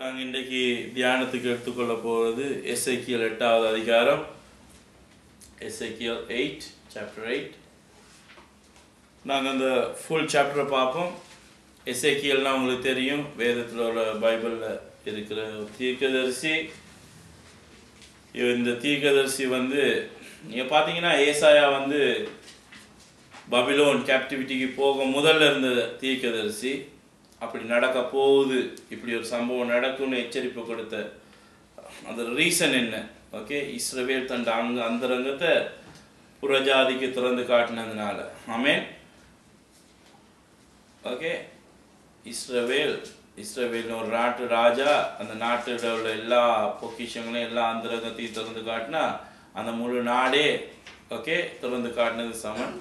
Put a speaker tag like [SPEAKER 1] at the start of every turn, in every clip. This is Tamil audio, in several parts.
[SPEAKER 1] நாங்கள் இன்றைக்கு தியானத்துக்கு எடுத்துக்கொள்ள போகிறது எசேக்கியேல் 8வது அதிகாரம், எசேக்கியேல் 8 chapter 8. நாங்கள் அந்த ஃபுல் சாப்டரை பார்ப்போம். எசேக்கியேல்னா உங்களுக்கு தெரியும், வேதத்தில் உள்ள பைபிளில் இருக்கிற தீர்க்கதரிசி. இந்த தீர்க்கதரிசி நீங்கள் பார்த்தீங்கன்னா ஏசாயா பபிலோன் கேப்டிவிட்டிக்கு போக முதல்ல இருந்த தீர்க்கதரிசி. அப்படி நடக்க போகுது, இப்படி ஒரு சம்பவம் நடக்கும்னு எச்சரிப்பு கொடுத்த அந்த ரீசன் என்ன? ஓகே, இஸ்ரவேல் தன் அந்த ரங்கத்தை புறஜாதிக்கு திறந்து காட்டினதுனால. ஆமென். ஓகே, இஸ்ரவேல் ஒரு நாட்டு ராஜா, அந்த நாட்டில் உள்ள எல்லா பொக்கிஷங்களையும் எல்லா அந்த ரங்கத்தையும் திறந்து காட்டினா அந்த முழு நாடே திறந்து காட்டினது சமன்.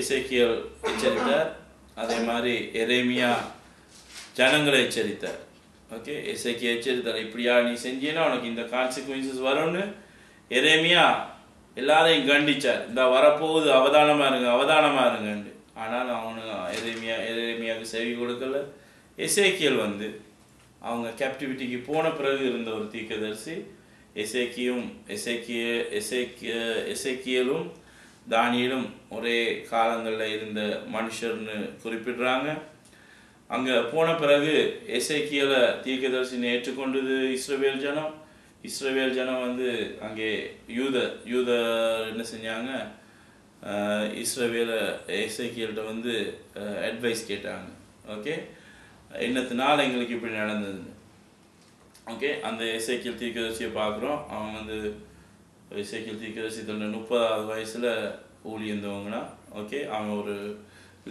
[SPEAKER 1] எசேக்கியேல் எச்சரித்தார். அதே மாதிரி எரேமியா ஜனங்களை எச்சரித்தார். ஓகே, எசேக்கியேல் எச்சரித்தார், இப்படியா நீ செஞ்சீன்னா உனக்கு இந்த கான்சிக்வன்சஸ் வரும்னு. எரேமியா எல்லாரையும் கண்டிச்சார், இந்த வரப்போகுது, அவதானமா இருங்கண்டு. ஆனால் எரேமியாவுக்கு செவி கொடுக்கல. எசேக்கியேல் அவங்க கேப்டிவிட்டிக்கு போன பிறகு இருந்த ஒரு தீர்க்கதரிசி. எசேக்கியேலும் தானியேலும் ஒரே காலங்களில் இருந்த மனுஷர்னு குறிப்பிடுறாங்க. அங்கே போன பிறகு எசேக்கியேலை தீர்க்கதரிசினை ஏற்றுக்கொண்டது இஸ்ரவேல் ஜனம். இஸ்ரவேல் ஜனம் அங்கே யூத என்ன செஞ்சாங்க, எசேக்கியேல்கிட்ட அட்வைஸ் கேட்டாங்க. ஓகே, என்னத்தினால எங்களுக்கு இப்படி நடந்ததுன்னு. ஓகே, அந்த எசேக்கியேல் தீர்க்கதரிசியை பார்க்குறோம். அவன் எசேக்கியேல் தீர்க்கதரிசி தன்னுடைய 30வது வயசில் ஊழியந்தவங்கன்னா. ஓகே, அவன் ஒரு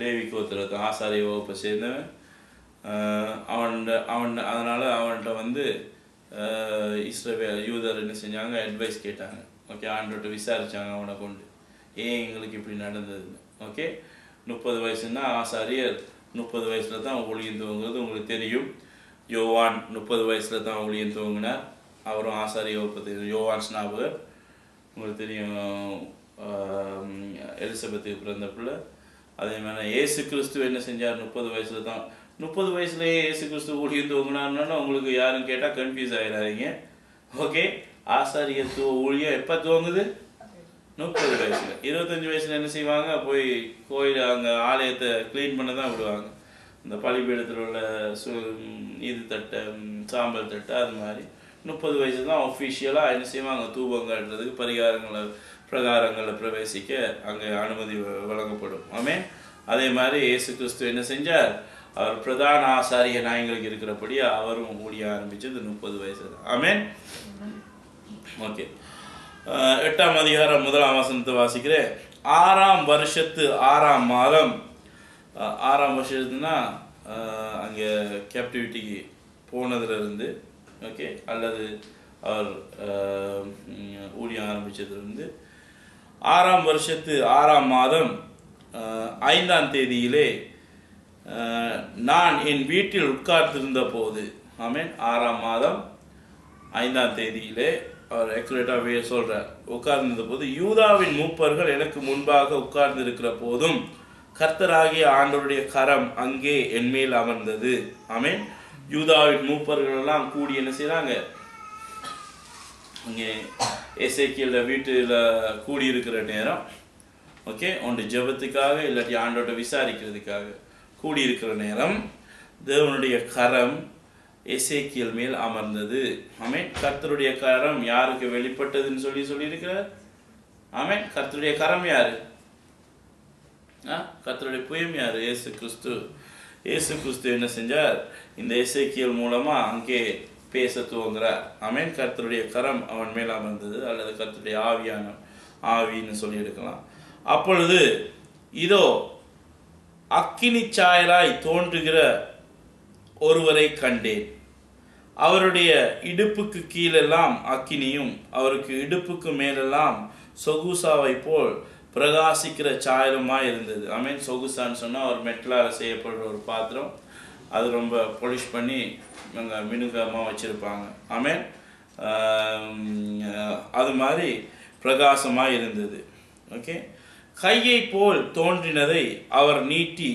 [SPEAKER 1] லேவி கோத்திரத்தை ஆசாரிய வகுப்பை சேர்ந்தவன். அதனால் அவன்கிட்ட இஸ்ரவேல் யூதர் என்ன செஞ்சாங்க, அட்வைஸ் கேட்டாங்க. ஓகே, ஆண்டவர்கிட்ட விசாரித்தாங்க அவனை கொண்டு, ஏன் எங்களுக்கு இப்படி நடந்ததுன்னு. ஓகே, 30 வயசுன்னா ஆசாரியர் 30 வயசில் தான் ஊழியம் துவங்குறது உங்களுக்கு தெரியும். யோவான் 30 வயசில் தான் ஊழியம் துவங்கினார். அவரும் ஆசாரிய வகுப்பு. யோவான் ஸ்நாபகர் உங்களுக்கு தெரியும், எலிசபெத்துக்கு பிறந்த பிள்ளை. அதே மாதிரி இயேசு கிறிஸ்து என்ன செஞ்சார், 30 வயசில் தான். 30 வயசுலேயே இயேசு கிறிஸ்து ஊழியம் துவங்கினார்னா உங்களுக்கு யாரும் கேட்டால் கன்ஃபியூஸ் ஆகிடாதீங்க. ஓகே, ஆசாரியத்துவ ஊழியம் எப்போ துவங்குது? 30 வயசில். 25 வயசில் என்ன செய்வாங்க, போய் கோயில் அங்கே ஆலயத்தை க்ளீன் பண்ண தான் விடுவாங்க. இந்த பலிபீடத்தில் உள்ள இது தட்டை, சாம்பல் தட்டை, அது மாதிரி 30 வயசு தான் ஒஃபிஷியலாக என்ன செய்வாங்க, தூபம் காட்டுறதுக்கு பிரகாரங்களில் பிரவேசிக்க அங்கே அனுமதி வழங்கப்படும். ஆமென். அதே மாதிரி இயேசு கிறிஸ்து என்ன செஞ்சார், அவர் பிரதான ஆசாரிய நாயங்களுக்கு இருக்கிறபடி அவரும் ஊழிய ஆரம்பிச்சது 30 வயசு தான். ஆமென். ஓகே, 8ஆம் அதிகாரம் 1ஆம் வசனத்தை வாசிக்கிறேன். 6ஆம் வருஷத்து 6ஆம் மாதம். 6ஆம் வருஷத்துனா அங்கே கேப்டிவிட்டிக்கு போனதுலேருந்து, ஓகே, அல்லது அவர் ஊழியம் ஆரம்பித்ததுலேருந்து 6ஆம் வருஷத்து 6ஆம் மாதம் 5ஆம் தேதியிலே நான் என் வீட்டில் உட்கார்ந்திருந்த போது. ஆமென். 6ஆம் மாதம் 5ஆம் தேதியிலே அவர் ஆக்சுரேட்டாகவே சொல்கிறார், உட்கார்ந்திருந்த போது யூதாவின் மூப்பர்கள் எனக்கு முன்பாக உட்கார்ந்து இருக்கிற போதும் கர்த்தராகிய ஆண்டவருடைய கரம் அங்கே என்மேல் அமர்ந்தது. ஆமென். யூதாவின் மூப்பர்கள் எல்லாம் கூடி என்ன செய்கிறாங்க, அங்கே எசேக்கியேல் வீட்டில் கூடியிருக்கிற நேரம். ஓகே, ஒன்று ஜெபத்துக்காக இல்லாட்டி ஆண்டோட விசாரிக்கிறதுக்காக கூடியிருக்கிற நேரம் தேவனுடைய கரம் எசேக்கியேல் மேல் அமர்ந்தது. ஆமென். கர்த்தருடைய கரம் யாருக்கு வெளிப்பட்டதுன்னு சொல்லியிருக்கிறார். ஆமென். கர்த்தருடைய கரம் யாரு? கர்த்தருடைய புயம் யாரு? இயேசு கிறிஸ்து. இயேசு கிறிஸ்து என்ன செஞ்சார், இந்த எசேக்கியேல் மூலமா அங்கே பேச துவங்குறார். ஆமென். கர்த்தருடைய கரம் அவன் மேல் அமர்ந்தது, அல்லது கர்த்தருடைய ஆவின்னு சொல்லி எடுக்கலாம். அப்பொழுது இதோ அக்கினி சாயலாய் தோன்றுகிற ஒருவரை கண்டேன். அவருடைய இடுப்புக்கு கீழெல்லாம் அக்கினியும் அவருக்கு இடுப்புக்கு மேலெல்லாம் சொகுசாவை போல் பிரகாசிக்கிற சாயலுமாய் இருந்தது. ஆமென். சொகுசான்னு சொன்னால் ஒரு மெட்டலால் செய்யப்படுற ஒரு பாத்திரம். அது ரொம்ப பொலிஷ் பண்ணி மினுகமாக வச்சுருப்பாங்க. ஆமென். அது மாதிரி பிரகாசமாக இருந்தது. ஓகே, கையை போல் தோன்றினதை அவர் நீட்டி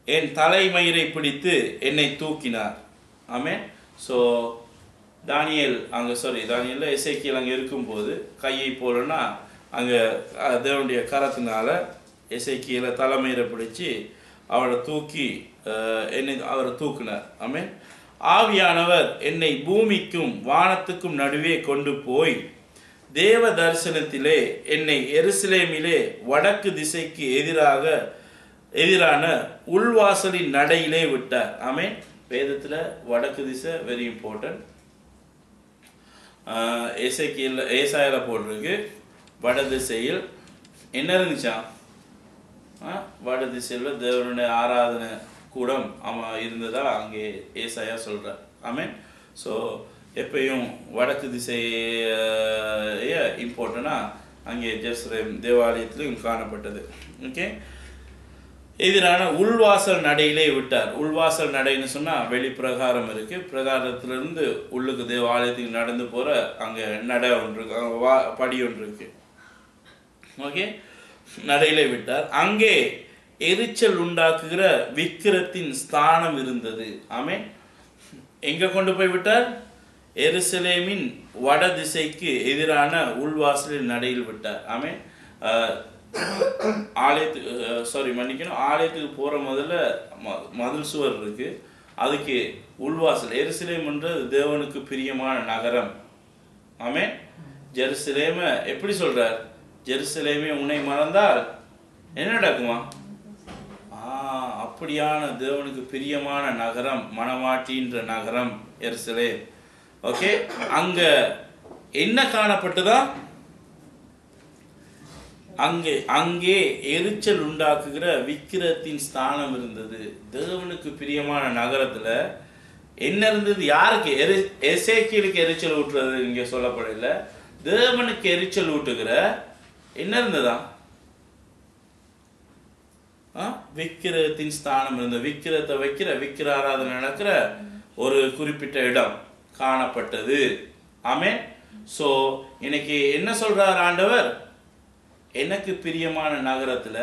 [SPEAKER 1] என் தலைமயிரை பிடித்து என்னை தூக்கினார். ஆமென். ஸோ தானியேல் தானியேல் எசேக்கியேல் அங்கே இருக்கும்போது கையை போலன்னா அங்கே தேவனுடைய கரத்தினால எசேக்கியேலை தலைமையில பிடிச்சி அவரை தூக்கி அவரை தூக்கினார். ஆமென். ஆவியானவர் என்னை பூமிக்கும் வானத்துக்கும் நடுவே கொண்டு போய் தேவ தரிசனத்திலே என்னை எருசலேமிலே வடக்கு திசைக்கு எதிரான உள்வாசலின் நடையிலே விட்டார். ஆமென். வேதத்தில் வடக்கு திசை வெரி இம்பார்ட்டன்ட். ஏசாயால போட்டிருக்கு வட திசையில் என்ன இருந்துச்சா, வட திசையில் தேவனுடைய ஆராதனை கூடம் இருந்ததா அங்கே ஏசாயா சொல்கிறார். ஆமென். ஸோ எப்பயும் வடக்கு திசைய இம்பார்ட்டண்டாக அங்கே ஜெருசலேம் தேவாலயத்திலும் காணப்பட்டது. ஓகே. எதிரான உள்வாசல் நடையிலே விட்டார். உள்வாசல் நடைன்னு சொன்னால் வெளிப்பிரகாரம் இருக்குது, பிரகாரத்திலிருந்து உள்ளுக்கு தேவாலயத்துக்கு நடந்து போகிற அங்கே நடை ஒன்று இருக்கு, அங்கே படி ஒன்று இருக்குது. ஓகே. நடையிலே விட்டார். அங்கே எரிச்சல் உண்டாக்குகிற விக்கிரத்தின் ஸ்தானம் இருந்தது. ஆமென். எங்கே கொண்டு போய் விட்டார்? எருசலேமின் வட திசைக்கு எதிரான உள்வாசலின் நடையில் விட்டார். ஆமென். ஆலயத்துக்கு போகிற முதல்ல மதில் சுவர் இருக்கு, அதுக்கு உள்வாசல். எருசலேம் என்றது தேவனுக்கு பிரியமான நகரம். ஆமென். ஜெருசலேம எப்படி சொல்றார்? ஜெருசலேமே உன்னை மறந்தால் என்ன நடக்குமா? அப்படியான தேவனுக்கு பிரியமான நகரம், மணவாட்டின்ற நகரம் எருசலேம். ஓகே. அங்க என்ன காணப்பட்டதா? அங்கே எரிச்சல் உண்டாக்குகிற விக்கிரத்தின் ஸ்தானம் இருந்தது. தேவனுக்கு பிரியமான நகரத்துல என்ன இருந்தது? யாருக்கு? எசேக்கியேலுக்கு எரிச்சல் ஊட்டுறது இங்க சொல்லப்படல. தேவனுக்கு எரிச்சல் ஊட்டுகிற என்ன இருந்ததா? விக்கிரத்தின் ஸ்தானம் இருந்தது. விக்கிரத்தை வைக்கிற, விக்கிர ஆராதனை நடக்கிற ஒரு குறிப்பிட்ட இடம் காணப்பட்டது. ஆமென். சோ இன்னைக்கு என்ன சொல்றார் ஆண்டவர்? எனக்கு பிரியமான நகரத்துல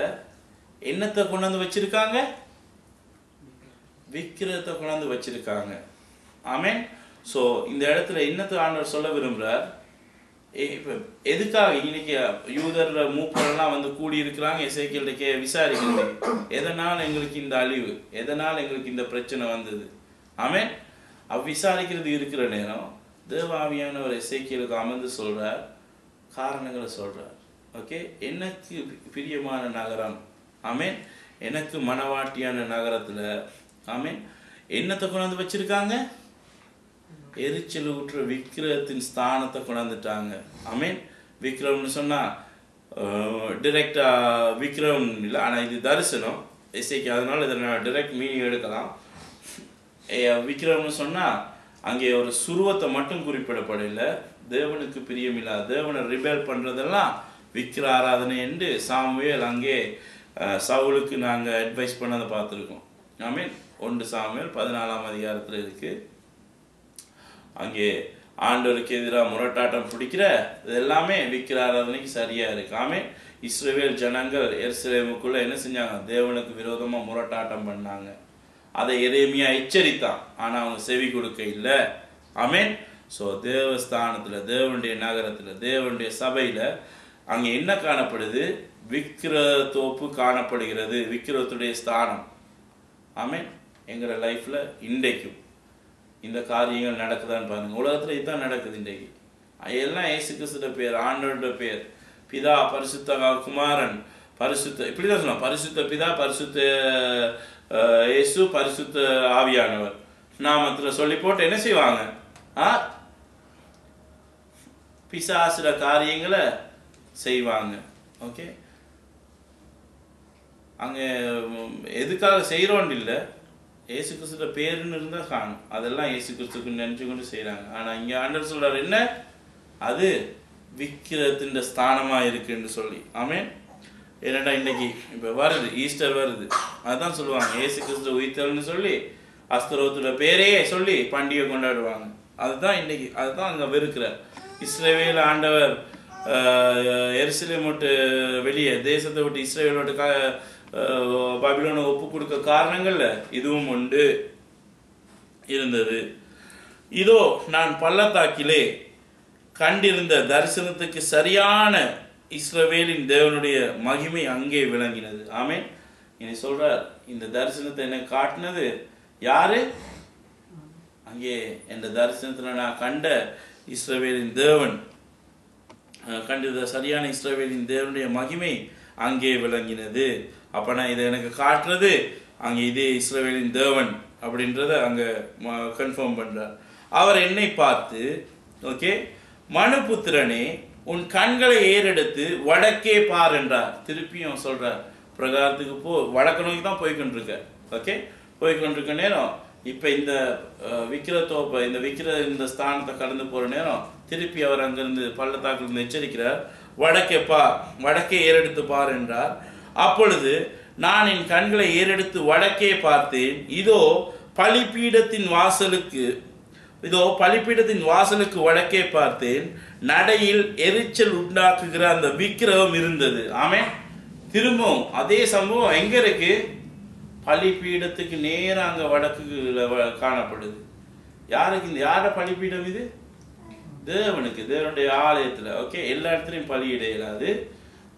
[SPEAKER 1] என்னத்தை கொண்டாந்து வச்சிருக்காங்க? விக்கிரத்தை கொண்டாந்து வச்சிருக்காங்க. ஆமென். சோ இந்த இடத்துல என்னத்தை ஆண்டவர் சொல்ல விரும்புறார்? இப்ப எதுக்காக இன்னைக்கு யூதர் மூப்பரெல்லாம் வந்து கூடி இருக்கிறாங்க எசேக்கியேலுக்கு விசாரிக்கிறது? எதனால் எங்களுக்கு இந்த அழிவு, எதனால் எங்களுக்கு இந்த பிரச்சனை வந்தது? ஆமென். விசாரிக்கிறது இருக்கிற நேரம் தேவாவியானவர் எசேக்கியேலுக்கு அமர்ந்து சொல்றார், காரணங்களை சொல்றார். ஓகே. எனக்கு பிரியமான நகரம், ஆமென், எனக்கு மனவாட்டியான நகரத்துல, ஆமென், என்னத்தை கொண்டாந்து வச்சிருக்காங்க? எரிச்சல் ஊற்ற விக்கிரத்தின் ஸ்தானத்தை கொண்டாந்துட்டாங்க. ஆமென். விக்கிரம்னு சொன்னா டிரெக்டா விக்கிரம் இல்லை, ஆனா இது தரிசனம் எசேக்கி, அதனால இதை நான் டிரெக்ட் மீனிங் எடுக்கலாம். விக்கிரம்னு சொன்னா அங்கே ஒரு சுருவத்தை மட்டும் குறிப்பிடப்படல. தேவனுக்கு பிரியமில்லா, தேவனை ரிபேல் பண்றதெல்லாம் விக்கிர ஆராதனை என்று சாமுவேல் அங்கே சவுலுக்கு நாங்கள் அட்வைஸ் பண்ணதை பார்த்துருக்கோம். ஆமென். 1 சாமுவேல் 14ஆம் அதிகாரத்தில் இருக்கு. அங்கே ஆண்டவருக்கு எதிராக முரட்டாட்டம் பிடிக்கிற இது எல்லாமே விக்கிர ஆராதனைக்கு சரியா இருக்கு. ஆமென். இஸ்ரவேல் ஜனங்கள் எருசலேமுக்குள்ள என்ன செஞ்சாங்க? தேவனுக்கு விரோதமா முரட்டாட்டம் பண்ணாங்க. அதை எரேமியா எச்சரித்தான், ஆனா அவங்க செவி கொடுக்க இல்லை. ஆமென். ஸோ தேவஸ்தானத்துல, தேவனுடைய நகரத்துல, தேவனுடைய சபையில அங்க என்ன காணப்படுது? விக்கிரத்தோப்பு காணப்படுகிறது, விக்கிரத்துடைய ஸ்தானம். ஆமென். எங்கிற லைஃப்ல இன்றைக்கும் இந்த காரியங்கள் நடக்குதான்னு பாருங்க. உலகத்துல இதுதான் நடக்குது இன்றைக்கு. எல்லாம் இயேசு கிறிஸ்துவோட பேர், ஆண்டவரோட பேர், பிதா, பரிசுத்த குமாரன், பரிசுத்த, இப்படிதான் சொல்லலாம், பரிசுத்த பிதா, பரிசுத்த இயேசு, பரிசுத்த ஆவியானவர் நாமத்துல சொல்லி போட்டு என்ன செய்வாங்க? பிசாசுற காரியங்களை செய்வாங்க. ஓகே. அங்க எதுக்காக செய்யறோன்னு இல்லை, இயேசு கிறிஸ்துவோட பேருன்னு இருந்தா காணும், அதெல்லாம் இயேசு கிறிஸ்துக்கு நினைச்சு கொண்டு செய்யறாங்க. ஆனா இங்க ஆண்டவர் சொல்றாரு என்ன? அது விக்கிரத்தின் ஸ்தானமா இருக்குன்னு சொல்லி. ஆமென். என்னடா இன்னைக்கு இப்ப வருது, ஈஸ்டர் வருது, அதுதான் சொல்லுவாங்க இயேசு கிறிஸ்து உயிர்த்தல்னு சொல்லி அஸ்தரோத்தோட பேரையே சொல்லி பண்டிகை கொண்டாடுவாங்க. அதுதான் இன்னைக்கு, அதுதான் அங்க வெறுக்கிற இஸ்ரவேல் ஆண்டவர் எருசலேம் விட்டு வெளியே, தேசத்தை விட்டு இஸ்ரவேல் விட்டு பாபிலோனை ஒப்பு கொடுக்க காரணங்கள்ல இதுவும் உண்டு இருந்தது. இதோ நான் பள்ளத்தாக்கிலே கண்டிருந்த தரிசனத்துக்கு சரியான இஸ்ரவேலின் தேவனுடைய மகிமை அங்கே விளங்கினது. ஆமென். இனி சொல்றார், இந்த தரிசனத்தை எனக்கு காட்டினது யாரு? அங்கே என்ற தரிசனத்தில் நான் கண்ட இஸ்ரவேலின் தேவன், கண்டிருந்த சரியான இஸ்ரவேலின் தேவனுடைய மகிமை அங்கே விளங்கினது. அப்ப நான் இதை எனக்கு காட்டுறது அங்கே இதே இஸ்ரவேலின் தேவன் அப்படின்றத அங்க கன்ஃபார்ம் பண்றார். அவர் என்னை பார்த்து, ஓகே, மனுபுத்திரனே உன் கண்களை ஏறெடுத்து வடக்கே பார் என்றார். திருப்பியும் சொல்றார், பிரகாரத்துக்கு வடக்கு நோக்கி தான் போய்கொண்டிருக்க. ஓகே, போய்கொண்டிருக்க நேரம் இப்ப இந்த விக்கிரத்தோப்பை இந்த ஸ்தானத்தை கடந்து போற நேரம் திருப்பி அவர் அங்கிருந்து பள்ளத்தாக்கிலிருந்து எச்சரிக்கிறார், வடக்கே பார், வடக்கே ஏறெடுத்து பார் என்றார். அப்பொழுது நான் என் கண்களை ஏறெடுத்து வடக்கே பார்த்தேன். இதோ பலிபீடத்தின் வாசலுக்கு வடக்கே பார்த்தேன். நடையில் எரிச்சல் உண்டாக்குகிற அந்த விக்கிரகம் இருந்தது. ஆமென். திரும்பவும் அதே சம்பவம் எங்க இருக்கு? பலிபீடத்துக்கு நேரம் அங்க வடக்கு காணப்படுது. யாருக்கு? இந்த யார பலிபீடம் இது? தேவனுக்கு, தேவனுடைய ஆலயத்துல. ஓகே, எல்லா இடத்துலையும் பலியிட இயலாது.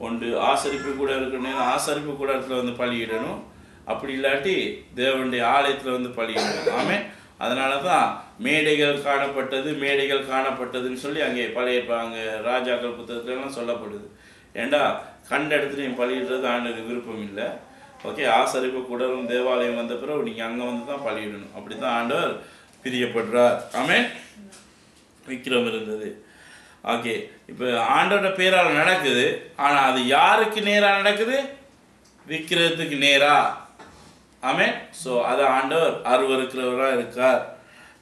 [SPEAKER 1] ஒன்று ஆசரிப்பு கூட இருக்கிற நேரம் ஆசரிப்பு கூட இடத்துல வந்து பலியிடணும். அப்படி இல்லாட்டி தேவனுடைய ஆலயத்துல வந்து பலியிடணும். ஆமென். அதனாலதான் மேடைகள் காணப்பட்டதுன்னு சொல்லி அங்கே பழைய அங்க ராஜாக்கள் புத்தகத்துல எல்லாம் சொல்லப்படுது. ஏண்டா கண்ட இடத்துலையும் பலியிடுறது ஆண்டுக்கு விருப்பம் இல்லை. ஓகே, ஆசரிப்பு கூடவும் தேவாலயம் வந்த பிறகு நீங்க அங்க வந்து தான் பலியிடணும். அப்படித்தான் ஆண்டவர் பிரியப்படுறார். ஆமென். விக்கிரம் இருந்தது. ஓகே, இப்போ ஆண்டோட பேரால் நடக்குது. ஆனா அது யாருக்கு நேரா நடக்குது? விக்கிரத்துக்கு நேரா. ஆமென். ஸோ அதை ஆண்டவர் அருவருக்கிறவரா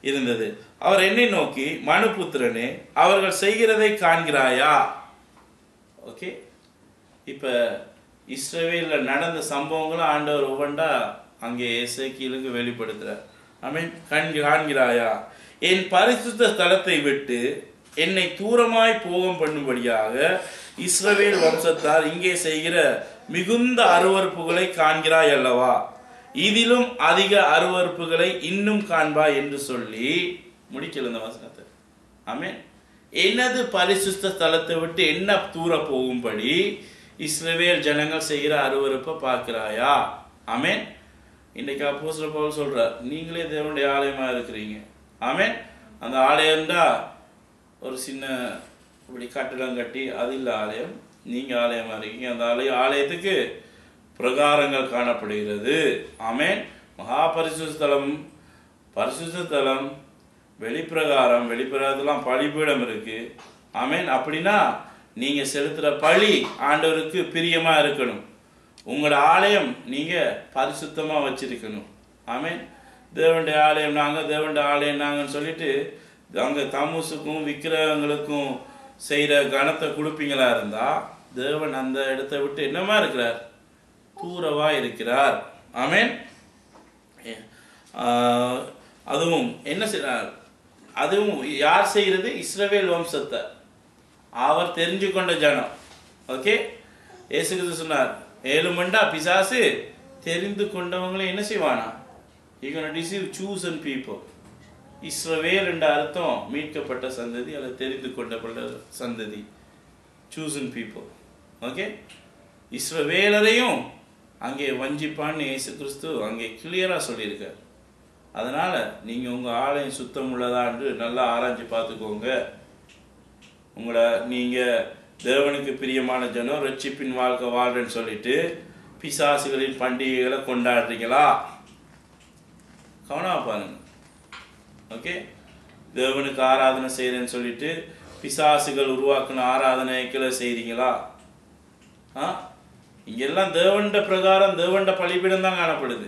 [SPEAKER 1] இருந்தது. அவர் என்னை நோக்கி, மனுபுத்திரனே அவர்கள் செய்கிறதை காண்கிறாயா? ஓகே, இப்ப இஸ்ரவேலில் நடந்த சம்பவங்களும் ஆண்டவர் ஒவ்வொன்றா அங்கே எசேக்கியேலுக்கு வெளிப்படுத்துறார். ஆமென். காண்கிறாயா? என் பரிசுத்த ஸ்தலத்தை விட்டு என்னை தூரமாய் போகம் பண்ணும்படியாக இஸ்ரவேல் வம்சத்தார் இங்கே செய்கிற மிகுந்த அருவருப்புகளை காண்கிறாய் அல்லவா? இதிலும் அதிக அருவருப்புகளை இன்னும் காண்பாய் என்று சொல்லி முடிக்கல இந்த வசனத்தை. ஆமென். எனது பரிசுத்த ஸ்தலத்தை விட்டு என்ன தூர போகும்படி இஸ்ரவேல் ஜனங்கள் செய்கிற அருவருப்பை பார்க்கிறாயா? ஆமென். இன்னைக்கு அப்போஸ்தலர் பவுல் சொல்றார், நீங்களே தேவனுடைய ஆலயமா இருக்கிறீங்க. ஆமென். அந்த ஆலயம்டா ஒரு சின்ன இப்படி கட்டிடம் கட்டி அது இல்லை ஆலயம். நீங்க ஆலயமா இருக்கீங்க. அந்த ஆலயத்துக்கு பிரகாரங்கள் காணப்படுகிறது. ஆமென். மகா பரிசுத்த ஸ்தலம், வெளிப்பிரகாரத்துலாம் பலிபீடம் இருக்கு. ஆமென். அப்படின்னா நீங்க செலுத்துற பலி ஆண்டவருக்கு பிரியமா இருக்கணும். உங்களோட ஆலயம் நீங்க பரிசுத்தமா வச்சிருக்கணும். ஆமென். தேவனுடைய ஆலயம் நாங்கன்னு சொல்லிட்டு அங்க தமுசுக்கும் விக்கிரகங்களுக்கும் செய்யற கணத்தை கொடுப்பீங்களா இருந்தா தேவன் அந்த இடத்தை விட்டு என்னமா இருக்கிறார்? தூரவா இருக்கிறார். ஆமென். அதுவும் என்ன செய்றார்? அதுவும் யார் செய்யறது? இஸ்ரவேல் வம்சத்தை அவர் தெரிஞ்சு கொண்ட ஜனம். ஓகே, இயேசு கிறிஸ்து சொன்னார், ஏழுமண்டா பிசாசு தெரிந்து கொண்டவங்களே என்ன செய்வானா? He gonna deceive chosen people. இஸ்ரவேல் என்ற அர்த்தம் மீட்கப்பட்ட சந்ததி அல்லது தெரிந்து கொண்டப்பட்ட சந்ததி, chosen people. ஓகே, இஸ்ரவேலரையும் அங்கே வஞ்சிப்பான்னு இயேசு கிறிஸ்து அங்கே கிளியரா சொல்லியிருக்கார். அதனால நீங்க உங்க ஆலயம் சுத்தம் உள்ளதா என்று நல்லா ஆராய்ச்சி பார்த்துக்கோங்க. நீங்க தேவனுக்கு பிரியமான ஜனம், ரட்சிப்பின் வாழ்க்கை வாழ்றேன்னு சொல்லிட்டு பிசாசுகளின் பண்டிகைகளை கொண்டாடுறீங்களா? கவனமா பாருங்க. ஓகே, தேவனுக்கு ஆராதனை செய்யறேன்னு சொல்லிட்டு பிசாசுகள் உருவாக்குன ஆராதனைகளை செய்றீங்களா? இங்கெல்லாம் தேவண்ட பிரகாரம் தேவண்ட பலிபீடம் தான் காணப்படுது.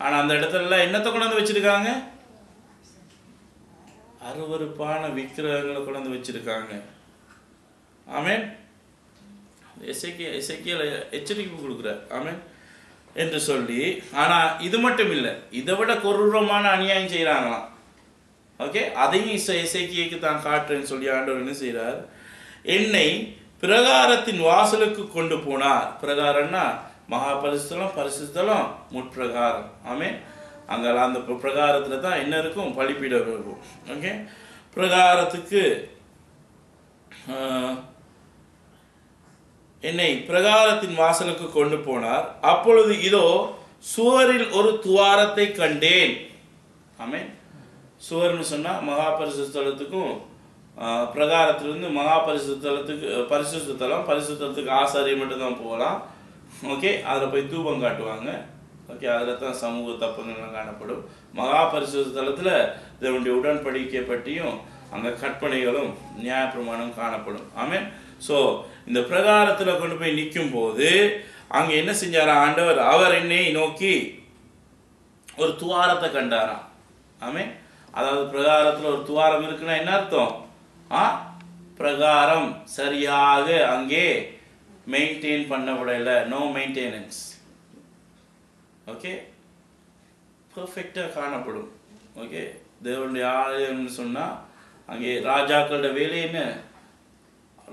[SPEAKER 1] ஆனா அந்த இடத்துல என்னத்தை கொண்டாந்து வச்சிருக்காங்க? அருவருப்பான விக்கிரகங்களை கொண்டாந்து வச்சிருக்காங்க. ஆமென். எசேக்கியேல் எச்சரிக்கை கொடுக்குறார். ஆமென் என்று சொல்லி. ஆனா இது மட்டும் இல்லை, இதை விட கொடூரமான அநியாயம் செய்யறாங்களாம். ஓகே, அதையும் எசேக்கியேலுக்கு தான் காட்டுறேன்னு சொல்லி ஆண்டவர் என்ன செய்யறார்? என்னை பிரகாரத்தின் வாசலுக்கு கொண்டு போனார். பிரகாரம்னா மகா பரிசுத்தலம், முற்பிரகாரம். ஆமென். அங்கே அந்த பிரகாரத்தில் தான் என்ன இருக்கும், பலிபீடம் இருக்கும். ஓகே, பிரகாரத்துக்கு என்னை பிரகாரத்தின் வாசலுக்கு கொண்டு போனார். அப்பொழுது இதோ சுவரில் ஒரு துவாரத்தை கண்டேன். ஆமென். சுவர்னு சொன்னால் மகா பரிசுத்த ஸ்தலத்துக்கும் பிரகாரத்திலிருந்து மகா பரிசுத்த ஸ்தலத்துக்கு பரிசுத்த ஸ்தலம், பரிசுத்த ஸ்தலத்துக்கு ஆசாரியம் மட்டும் தான் போகலாம். ஓகே, அதில் போய் தூபம் காட்டுவாங்க. ஓகே, அதில் தான் சமூக தப்பங்கள்லாம் காணப்படும். மகா பரிசுத்த ஸ்தலத்தில் தேவனுடைய உடன்படிக்கை பற்றியும் அங்கே கற்பனைகளும் நியாயப்பிரமாணம் காணப்படும். ஆமென். ஸோ இந்த பிரகாரத்தில் கொண்டு போய் நிற்கும் போது அங்கே என்ன செஞ்சாரா ஆண்டவர், அவர் என்னை நோக்கி ஒரு துவாரத்தை கண்டாராம். ஆமென். அதாவது பிரகாரத்தில் ஒரு துவாரம் இருக்குன்னா என்ன அர்த்தம்? பிரகாரம் சரியாக அங்கே மெயின்டைன் பண்ணப்படல, நோ மெயின்டெனன்ஸ். ஓகே, பர்ஃபெக்டாக காணப்படும். ஓகே, தேவனுடைய ஆலயம்னு சொன்னால் அங்கே ராஜாக்களோட வேலை என்ன?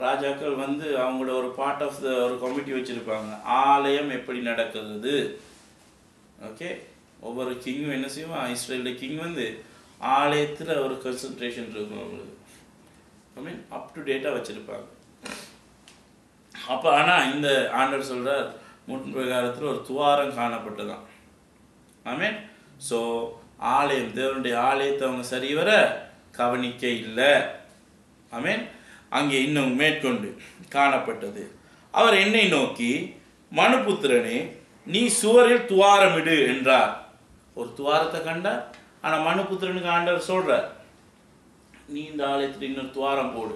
[SPEAKER 1] ராஜாக்கள் வந்து அவங்களோட ஒரு பார்ட் ஆஃப் த ஒரு கமிட்டி வச்சுருப்பாங்க, ஆலயம் எப்படி நடக்கிறது. ஓகே, ஒவ்வொரு கிங்கும் என்ன செய்வான், இஸ்ரேலில் கிங் வந்து ஆலயத்தில் ஒரு கன்சன்ட்ரேஷன் இருக்கும் அவங்களுக்கு. ஐ மீன் அப் டு டேட்டாக வச்சுருப்பாங்க. அப்போ ஆனால் இந்த ஆண்டவர் சொல்கிறார், முன் பிரகாரத்தில் ஒரு துவாரம் காணப்பட்டதான். ஐ மீன் ஸோ ஆலயம், தேவனுடைய ஆலயத்தை அவங்க சரிவர கவனிக்க இல்லை. ஐ மீன் அங்கே இன்னும் மேற்கொண்டு காணப்பட்டது. அவர் என்னை நோக்கி, மனுபுத்திரனே, நீ சுவரில் துவாரமிடு என்றார். ஒரு துவாரத்தை கண்டார். ஆனால் மனுபுத்திரனுக்கு ஆண்டவர் சொல்கிறார், நீ இந்த ஆலயத்தில் இன்னொரு துவாரம் போடு.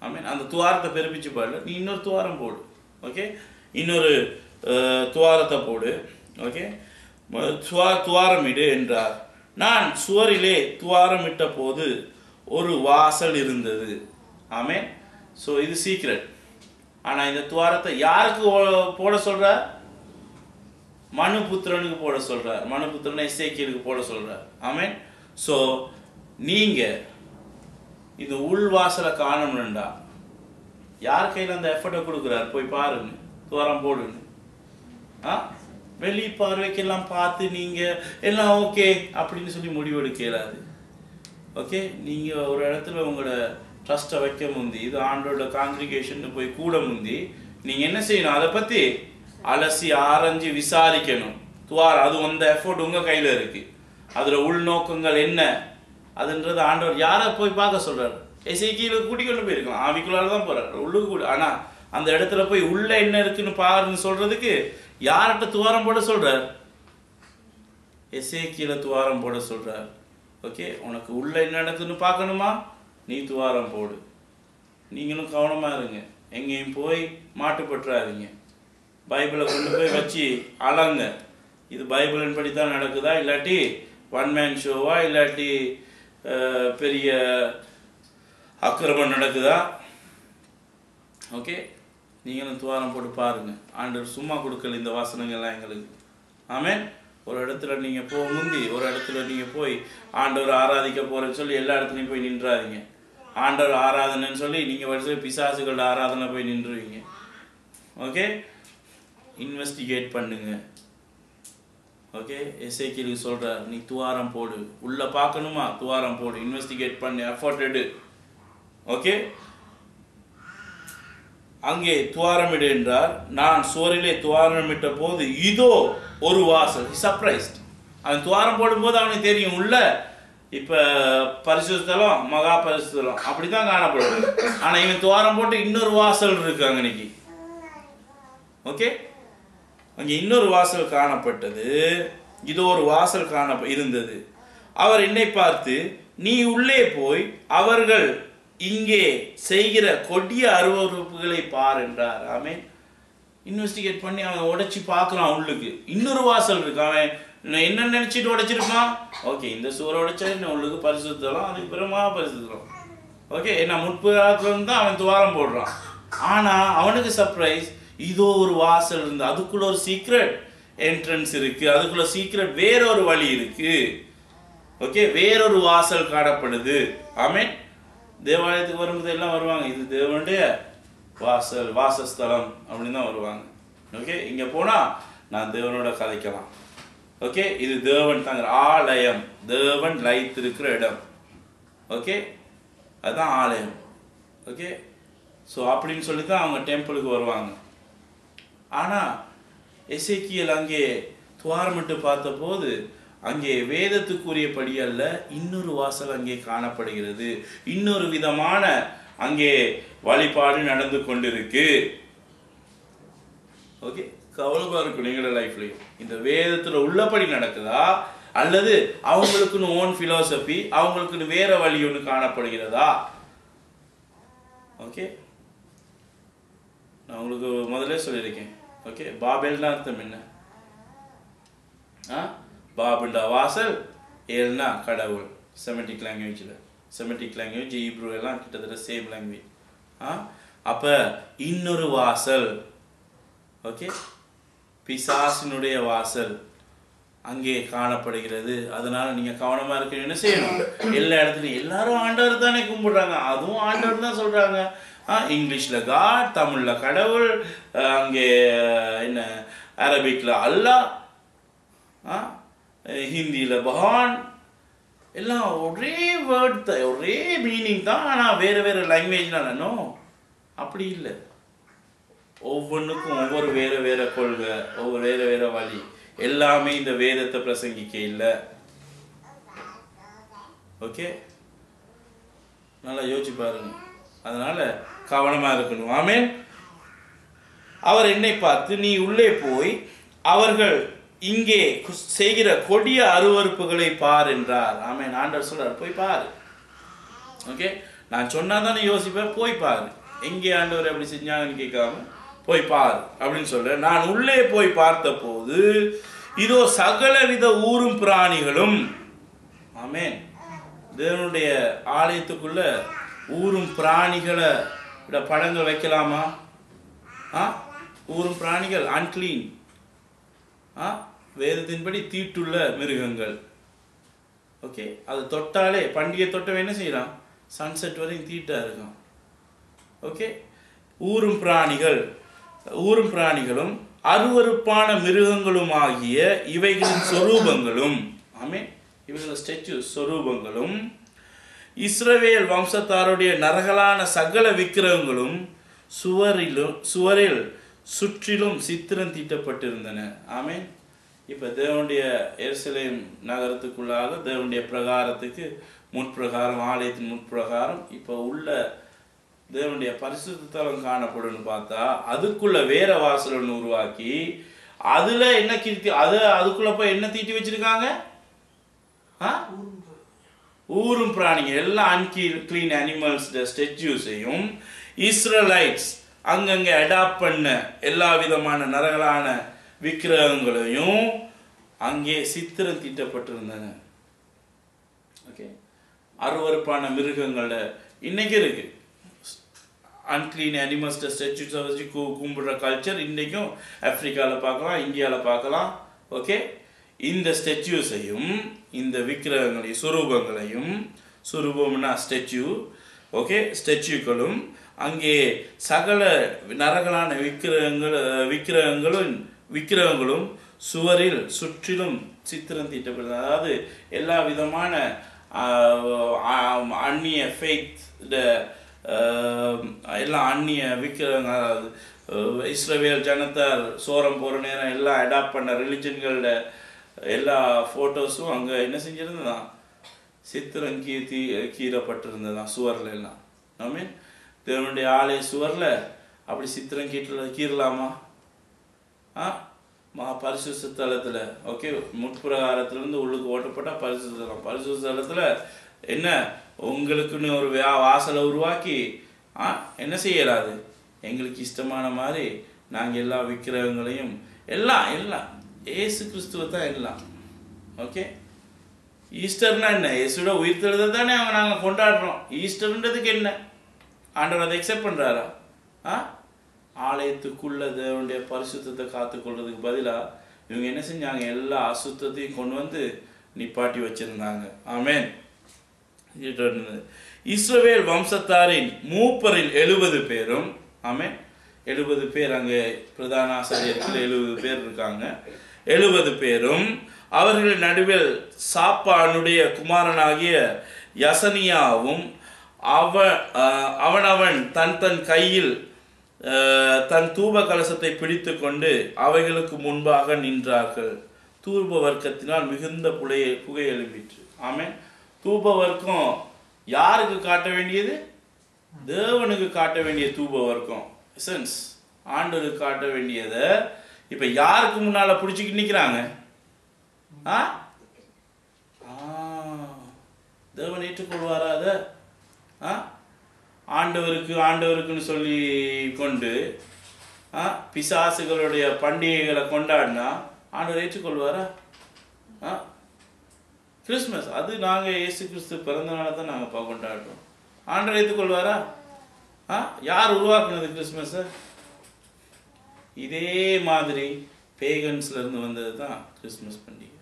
[SPEAKER 1] ஐ மீன் அந்த துவாரத்தை பெருப்பிச்சு பாடல, நீ இன்னொரு துவாரம் போடு. ஓகே, இன்னொரு துவாரத்தை போடு. ஓகே, துவாரமிடு என்றார். நான் சுவரிலே துவாரமிட்ட போது ஒரு வாசல் இருந்தது. ஆமென். ஸோ இது சீக்ரெட். ஆனால் இந்த துவாரத்தை யாருக்கு போட சொல்கிறார்? மனுபுத்திரனுக்கு போட சொல்கிறார். மனுபுத்திரனை எசேக்கியேலுக்கு போட சொல்கிறார். ஆமென். ஸோ நீங்கள் இந்த உள்வாசலை காணணும்டா, யார் கையில் அந்த எஃபர்ட்டை கொடுக்குறார்? போய் பாருங்க, துவாரம் போடுங்க. வெளி பார்வைக்கெல்லாம் பார்த்து நீங்கள் எல்லாம் ஓகே அப்படின்னு சொல்லி முடிவெடுக்க இயலாது. ஓகே, நீங்கள் ஒரு இடத்துல உங்களோட ட்ரஸ்ட்டை வைக்க முந்தி, இது ஆண்டோட காங்கிரிகேஷன் போய் கூட முந்தி நீங்கள் என்ன செய்யணும்? அதை பற்றி அலசி ஆராய்ஞ்சு விசாரிக்கணும். துவாரம் அது அந்த எஃபோர்ட் உங்கள் கையில் இருக்குது. அதில் உள்நோக்கங்கள் என்ன அதுன்றது ஆண்டவர் யாரை போய் பார்க்க சொல்கிறார்? எசேக்கியேலுக்கு கூட்டிக்கொண்டு போயிருக்கலாம், ஆவிக்குள்ளால தான் போகிறார், உள்ளுக்கு கூட. ஆனால் அந்த இடத்துல போய் உள்ளே என்ன இருக்குன்னு பாருன்னு சொல்கிறதுக்கு யார்கிட்ட துவாரம் போட சொல்கிறார்? எசேக்கியேலை துவாரம் போட சொல்கிறார். ஓகே, உனக்கு உள்ளே என்ன நடக்குதுன்னு பார்க்கணுமா? நீ துவாரம் போடு. நீங்களும் கவனமாக இருங்க, எங்கேயும் போய் மாட்டுப்பட்டுறாதீங்க. பைபிளை கொண்டு போய் வச்சு அலங்க, இது பைபிளின் படி தான் நடக்குதா, இல்லாட்டி ஒன் மேன் ஷோவா, இல்லாட்டி பெரிய அக்கிரமம் நடக்குதா? ஓகே, நீங்களும் துவாரம் போட்டு பாருங்கள். ஆண்டவர் சும்மா கொடுக்கல இந்த வாசனங்கள்லாம் எங்களுக்கு. ஆமென். ஒரு இடத்துல நீங்கள் முந்தி ஒரு இடத்துல நீங்கள் போய் ஆண்டவர் ஆராதிக்க போகிறேன்னு சொல்லி எல்லா இடத்துலையும் போய் நின்றாதீங்க. ஆண்டவர் ஆராதனைன்னு சொல்லி நீங்கள் வருஷம் பிசாசுகளோட ஆராதனை போய் நின்றுவீங்க. ஓகே, இன்வெஸ்டிகேட் பண்ணுங்க. ஓகே, எசேக்கியேலுக்கு சொல்கிறார், நீ துவாரம் போடு. உள்ளே பார்க்கணுமா? துவாரம் போடு, இன்வெஸ்டிகேட் பண்ணு, எஃபர்ட் எடு. ஓகே, அங்கே துவாரமிடு என்றார். நான் சுவரிலே துவாரமிட்ட போது இதோ ஒரு வாசல். சர்ப்ரைஸ்ட். அவன் துவாரம் போடும்போது அவனுக்கு தெரியும் உள்ள இப்போ பரிசுத்தலம், மகா பரிசுத்தலம் அப்படி தான் காணப்படும். ஆனால் இவன் துவாரம் போட்டு இன்னொரு வாசல் இருக்கு அன்னைக்கு. ஓகே, அங்கே இன்னொரு வாசல் காணப்பட்டது. இதோ ஒரு வாசல் இருந்தது. அவர் என்னை பார்த்து, நீ உள்ளே போய் அவர்கள் இங்கே செய்கிற கொடிய அருவருப்புகளை பார் என்றார். ஆமென். இன்வெஸ்டிகேட் பண்ணி அவன் உடைச்சி பார்க்கலாம். உள்ளுக்கு இன்னொரு வாசல் இருக்கு. அவன் என்ன நினைச்சிட்டு உடைச்சிருப்பான்? ஓகே, இந்த சுவரை உடைச்சா என்ன உள்ளுக்கு பரிசுத்தலாம், அதுக்கு பிறமா பரிசுத்தலாம். ஓகே, நான் முற்புறம் தான் அவன் துவாரம் போடுறான். ஆனால் அவனுக்கு சர்ப்ரைஸ், இதோ ஒரு வாசல் இருந்து அதுக்குள்ள ஒரு சீக்ரெட் என்ட்ரன்ஸ் இருக்கு, அதுக்குள்ள சீக்ரெட் வேறொரு வழி இருக்கு. ஓகே, வேறொரு வாசல் காணப்படுது. ஆமென். தேவாலயத்துக்கு வரும்போது எல்லாம் வருவாங்க, இது தேவனுடைய வாசல், வாசஸ்தலம் அப்படின்னு தான் வருவாங்க. ஓகே, இங்கே போனால் நான் தேவனோட கதைக்கலாம். ஓகே, இது தேவன் தாங்க ஆலயம், தேவன் லைத்திருக்கிற இடம். ஓகே, அதுதான் ஆலயம். ஓகே, ஸோ அப்படின்னு சொல்லி தான் அவங்க டெம்பிளுக்கு வருவாங்க. ஆனால் எசேக்கியேல் அங்கே துவாரமிட்டு பார்த்தபோது அங்கே வேதத்துக்குரியபடி அல்ல, இன்னொரு வாசல் அங்கே காணப்படுகிறது. இன்னொரு விதமான அங்கே வழிபாடு நடந்து கொண்டிருக்கு. ஓகே, கவலைமா இருக்கும் நீங்களோட லைஃப்லையும். இந்த வேதத்தில் உள்ளபடி நடக்குதா அல்லது அவங்களுக்குன்னு ஓன் பிலாசபி, அவங்களுக்குன்னு வேற வழி ஒன்று காணப்படுகிறதா? ஓகே, நான் உங்களுக்கு முதல்ல சொல்லியிருக்கேன். ஓகே, பாபேல்னா அர்த்தம் என்ன? பாபுண்டா வாசல், ஏல்னா கடவுள். செமெட்டிக் லாங்குவேஜில், செமெட்டிக் லாங்குவேஜ் ஹீப்ரூ எல்லாம் கிட்டத்தட்ட சேம் லாங்குவேஜ். அப்போ இன்னொரு வாசல், ஓகே, பிசாசினுடைய வாசல் அங்கே காணப்படுகிறது. அதனால நீங்க கவனமா இருக்க. என்ன செய்யணும்? எல்லா இடத்துலையும் எல்லாரும் ஆண்டவர் தானே கும்பிடுறாங்க, அதுவும் ஆண்டவர் தான் சொல்றாங்க. இங்கிலீஷ்ல காட், தமிழ்ல கடவுள், அங்கே என்ன அரபிக்ல அல்லாஹ், ஹிந்தியில பகவான், எல்லாம் ஒரே வேர்ட் தான், ஒரே மீனிங் தான். ஆனால் வேறு வேறு லாங்குவேஜ்னால அப்படி இல்லை. ஒவ்வொன்றுக்கும் ஒவ்வொரு வேறு வேறு கொள்கை, ஒவ்வொரு வேறு வேறு வழி. எல்லாமே இந்த வேதத்தை பிரசங்கிக்க இல்லை. ஓகே, நல்லா யோசிச்சு பாருங்க. அதனால கவனமா இருக்கணும். ஆமென். அவர் என்னை பார்த்து, நீ உள்ளே போய் அவர்கள் இங்கே செய்கிற கொடிய அருவருப்புகளை பார் என்றார். ஆமென். ஆண்டவர் சொல்றார், போய் பாரு. ஓகே, நான் சொன்னா தானே யோசிப்பேன், போய் பாரு. எங்கே ஆண்டவர் எப்படி செஞ்சாங்கன்னு கேட்காம போய் பாரு அப்படின்னு சொல்ற. நான் உள்ளே போய் பார்த்த போது இதோ சகலவித ஊரும் பிராணிகளும். ஆமென். தேவனுடைய ஆலயத்துக்குள்ள ஊரும் பிராணிகளை படங்கள் வைக்கலாமா? ஊரும் பிராணிகள் அன்கிளீன், வேதத்தின்படி தீட்டுள்ள மிருகங்கள். ஓகே, அது தொட்டாலே, பண்டிகை தொட்டவன் என்ன செய்யறான்? சன்செட் வரையும் தீட்டா இருக்கான். ஓகே, ஊரும் பிராணிகள், ஊரும் பிராணிகளும் அருவருப்பான மிருகங்களும் ஆகிய இவைகளின் சொரூபங்களும். ஆமென். இவைகள் ஸ்டாச்சு சொரூபங்களும் இஸ்ரவேல் வம்சத்தாருடைய நரகலான சகல விக்கிரகங்களும் சுவரில் சுற்றிலும் சித்திரம் தீட்டப்பட்டிருந்தன. ஆமென். இப்போ தேவனுடைய எருசலேம் நகரத்துக்குள்ளாக தேவனுடைய பிரகாரத்துக்கு முற்பிரகாரம், ஆலயத்தின் முற்பிரகாரம் இப்போ உள்ள தேவனுடைய பரிசுத்த தலம் காணப்படும் பார்த்தா அதுக்குள்ள வேற வாசல் ஒன்று உருவாக்கி அதுல என்ன கீர்த்தி, அதுக்குள்ள போய் என்ன தீட்டி வச்சிருக்காங்க? ஊரும் பிராணிகள், எல்லா அன்கிளீன் அனிமல்ஸ் ஸ்டெச்சுஸையும் இஸ்ரேலைட்ஸ் அங்கங்கே அடாப்ட் பண்ண எல்லா விதமான நரகலான விக்கிரகங்களையும் அங்கே சித்திரம் தீட்டப்பட்டிருந்தன. ஓகே, அருவருப்பான மிருகங்கள இன்னைக்கு இருக்கு. அன்கிளீன் அனிமல்ஸ் ஸ்டெச்சுஸை வச்சு கும்பிடுற கல்ச்சர் இன்றைக்கும் ஆப்பிரிக்காவில் பார்க்கலாம், இந்தியாவில் பார்க்கலாம். ஓகே, இந்த ஸ்டெச்சுஸையும் இந்த விக்கிரகங்களையும் சுரூபங்களையும், சுரூபம்னா ஸ்டெச்சு, ஓகே, ஸ்டெச்சுக்களும் அங்கே சகல நரகலான விக்கிரகங்களும் சுவரில் சுற்றிலும் சித்திரம் தீட்டப்படுது. அதாவது எல்லா விதமான அந்நிய ஃபெய்த், எல்லாம் அந்நிய விக்கிரகங்கள், அதாவது இஸ்ரவேல் ஜனத்தார் சோரம் போகிற நேரம் எல்லாம் அடாப்ட் பண்ண ரிலிஜன்களோட எல்லா ஃபோட்டோஸும் அங்கே என்ன செஞ்சிருந்ததான்? சித்திரம் கீறப்பட்டிருந்ததான் சுவரில் எல்லாம். ஐ மீன், தேவனுடைய ஆலய சுவரில் அப்படி சித்திரம் கீறலாமா? பரிசுத்த ஸ்தலத்தில், ஓகே, முற்பிரகாரத்திலிருந்து உள்ளுக்கு ஓட்டப்பட்டால் பரிசுத்த ஸ்தலம். பரிசுத்த ஸ்தலத்தில் என்ன உங்களுக்குன்னு ஒரு வாசலை உருவாக்கி என்ன செய்யலாது? எங்களுக்கு இஷ்டமான மாதிரி நாங்கள் எல்லா விக்கிரகங்களையும் எல்லாம் ஏசு கிறிஸ்துவ தான் எல்லாம். ஓகே, ஈஸ்டர்னா என்ன? இயேசுவோட உயிர்த்தெழுதை தானே நாங்கள் கொண்டாடுறோம். ஈஸ்டர்ன்றதுக்கு என்ன? ஆண்டவர் அதை அக்செப்ட் பண்ணுறாரா? ஆலயத்துக்குள்ள தேவனுடைய பரிசுத்தத்தை காத்துக்கொள்றதுக்கு பதிலாக இவங்க என்ன செஞ்சாங்க? எல்லா அசுத்தத்தையும் கொண்டு வந்து நிப்பாட்டி வச்சிருந்தாங்க. ஆமென். இஸ்ரவேல் வம்சத்தாரின் மூப்பரில் 70 பேரும், ஆமென், 70 பேர் அங்கே பிரதான ஆசாரியர்கள் 70 பேர் இருக்காங்க. 70 பேரும் அவர்கள் நடுவில் சாப்பானுடைய குமாரனாகிய யசனியாவும் அவனவன் தன் தன் கையில் தன் தூப கலசத்தை பிடித்து கொண்டு அவைகளுக்கு முன்பாக நின்றார்கள். தூப வர்க்கத்தினால் மிகுந்த புகை எழும்பிற்று. ஆமென். தூப வர்க்கம் யாருக்கு காட்ட வேண்டியது? தேவனுக்கு காட்ட வேண்டிய தூப வர்க்கம், எசன்ஸ் ஆண்டவருக்கு காட்ட வேண்டியதை இப்ப யாருக்கு முன்னால பிடிச்சிக்கிட்டு நிக்கிறாங்க? தேவன் ஏற்றுக்கொள்வாரா? அத ஆண்டவருக்குன்னு சொல்லி கொண்டு பிசாசுகளுடைய பண்டிகைகளை கொண்டாடினா ஆண்டவர் ஏற்றுக்கொள்வாரா? கிறிஸ்மஸ் அது நாங்கள் இயேசு கிறிஸ்து பிறந்த நாளை தான் நாங்கள் கொண்டாடுறோம். ஆண்டவர் ஏற்றுக்கொள்வாரா? யார் உருவாக்குனது கிறிஸ்மஸை? இதே மாதிரி பேகன்ஸ்ல இருந்து வந்தது தான் கிறிஸ்மஸ் பண்டிகை.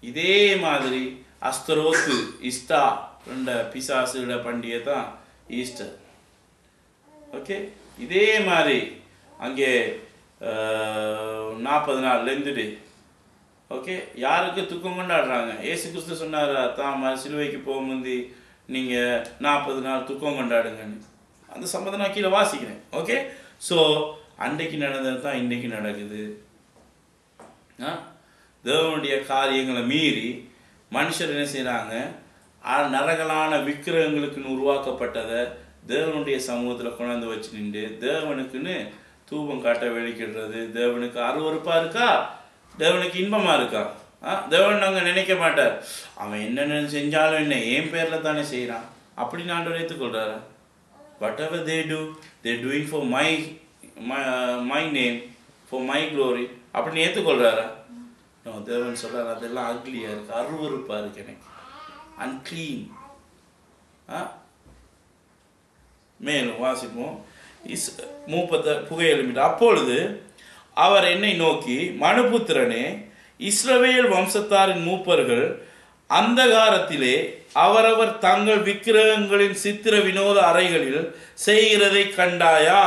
[SPEAKER 1] இதே மாதிரி அஸ்தரோத்து இஸ்டா ரெண்ட பிசாசுட பண்டிகை தான் ஈஸ்டர். ஓகே, இதே மாதிரி அங்கே 40 நாள் லெந்துடு. ஓகே, யாருக்கு துக்கம் கொண்டாடுறாங்க? ஏசு கிறிஸ்து சொன்னார் தான் சிலுவைக்கு போக முந்தி நீங்கள் 40 நாள் துக்கம் கொண்டாடுங்கன்னு. அந்த சம்பந்தம் நான் கீழே வாசிக்கிறேன். ஓகே, ஸோ அன்றைக்கு நடந்தது தான் இன்றைக்கு நடக்குது. தேவனுடைய காரியங்களை மீறி மனுஷர் என்ன செய்கிறாங்க? நரகலான விக்கிரகங்களுக்குன்னு உருவாக்கப்பட்டதை தேவனுடைய சமூகத்தில் கொண்டாந்து வச்சு நின்று தேவனுக்குன்னு தூபம் காட்ட வெளிக்கிடுறது. தேவனுக்கு அருவருப்பாக இருக்கா? தேவனுக்கு இன்பமாக இருக்கா? தேவன் நாங்கள் நினைக்க மாட்டார். அவன் என்னென்ன செஞ்சாலும் என்ன என் பேரில் தானே செய்கிறான் அப்படின்னு ஆண்டவர் ஏற்றுக்கொள்கிறாரா? Whatever they do, they doing for my name, for my glory அப்படின்னு ஏற்றுக்கொள்கிறாரா? தேவன் சொல்கிறார் அதெல்லாம் அக்லியாக இருக்கு, அருவருப்பாக இருக்கு, எனக்கு அன்க்ளீன். மேலும் வாசிப்போம். புகை எழுப்பிட்டார். அப்பொழுது அவர் என்னை நோக்கி, மனுபுத்திரனே, இஸ்ரவேல் வம்சத்தாரின் மூப்பர்கள் அந்தகாரத்திலே அவரவர் தங்கள் விக்கிரகங்களின் சித்திர வினோத அறைகளில் செய்கிறதை கண்டாயா?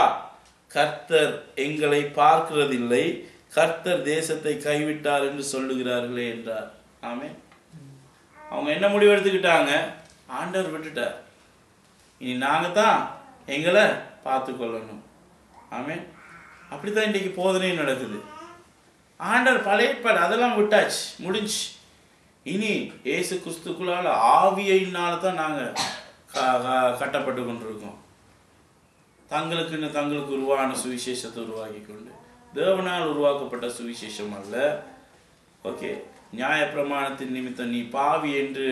[SPEAKER 1] கர்த்தர் எங்களை பார்க்கிறதில்லை, கர்த்தர் தேசத்தை கைவிட்டார் என்று சொல்லுகிறார்களே என்றார். ஆமென். அவங்க என்ன முடிவு எடுத்துக்கிட்டாங்க? ஆண்டவர் விட்டுட்டார், இனி நாங்கள் தான் எங்களை பார்த்து கொள்ளணும். ஆமென். அப்படித்தான் இன்றைக்கு போதனையும் நடக்குது. ஆண்டவர் பழைய ஏற்பாடு அதெல்லாம் விட்டாச்சு, முடிஞ்சு. இனி ஏசு கிறிஸ்துக்குள்ளால ஆவியினால தான் நாங்கள் கட்டப்பட்டு கொண்டிருக்கோம். தங்களுக்கு உருவான சுவிசேஷத்தை உருவாக்கி கொண்டு, தேவனால் உருவாக்கப்பட்ட சுவிசேஷம் அல்ல. ஓகே, நியாய பிரமாணத்தின் நிமித்தம் நீ பாவி என்று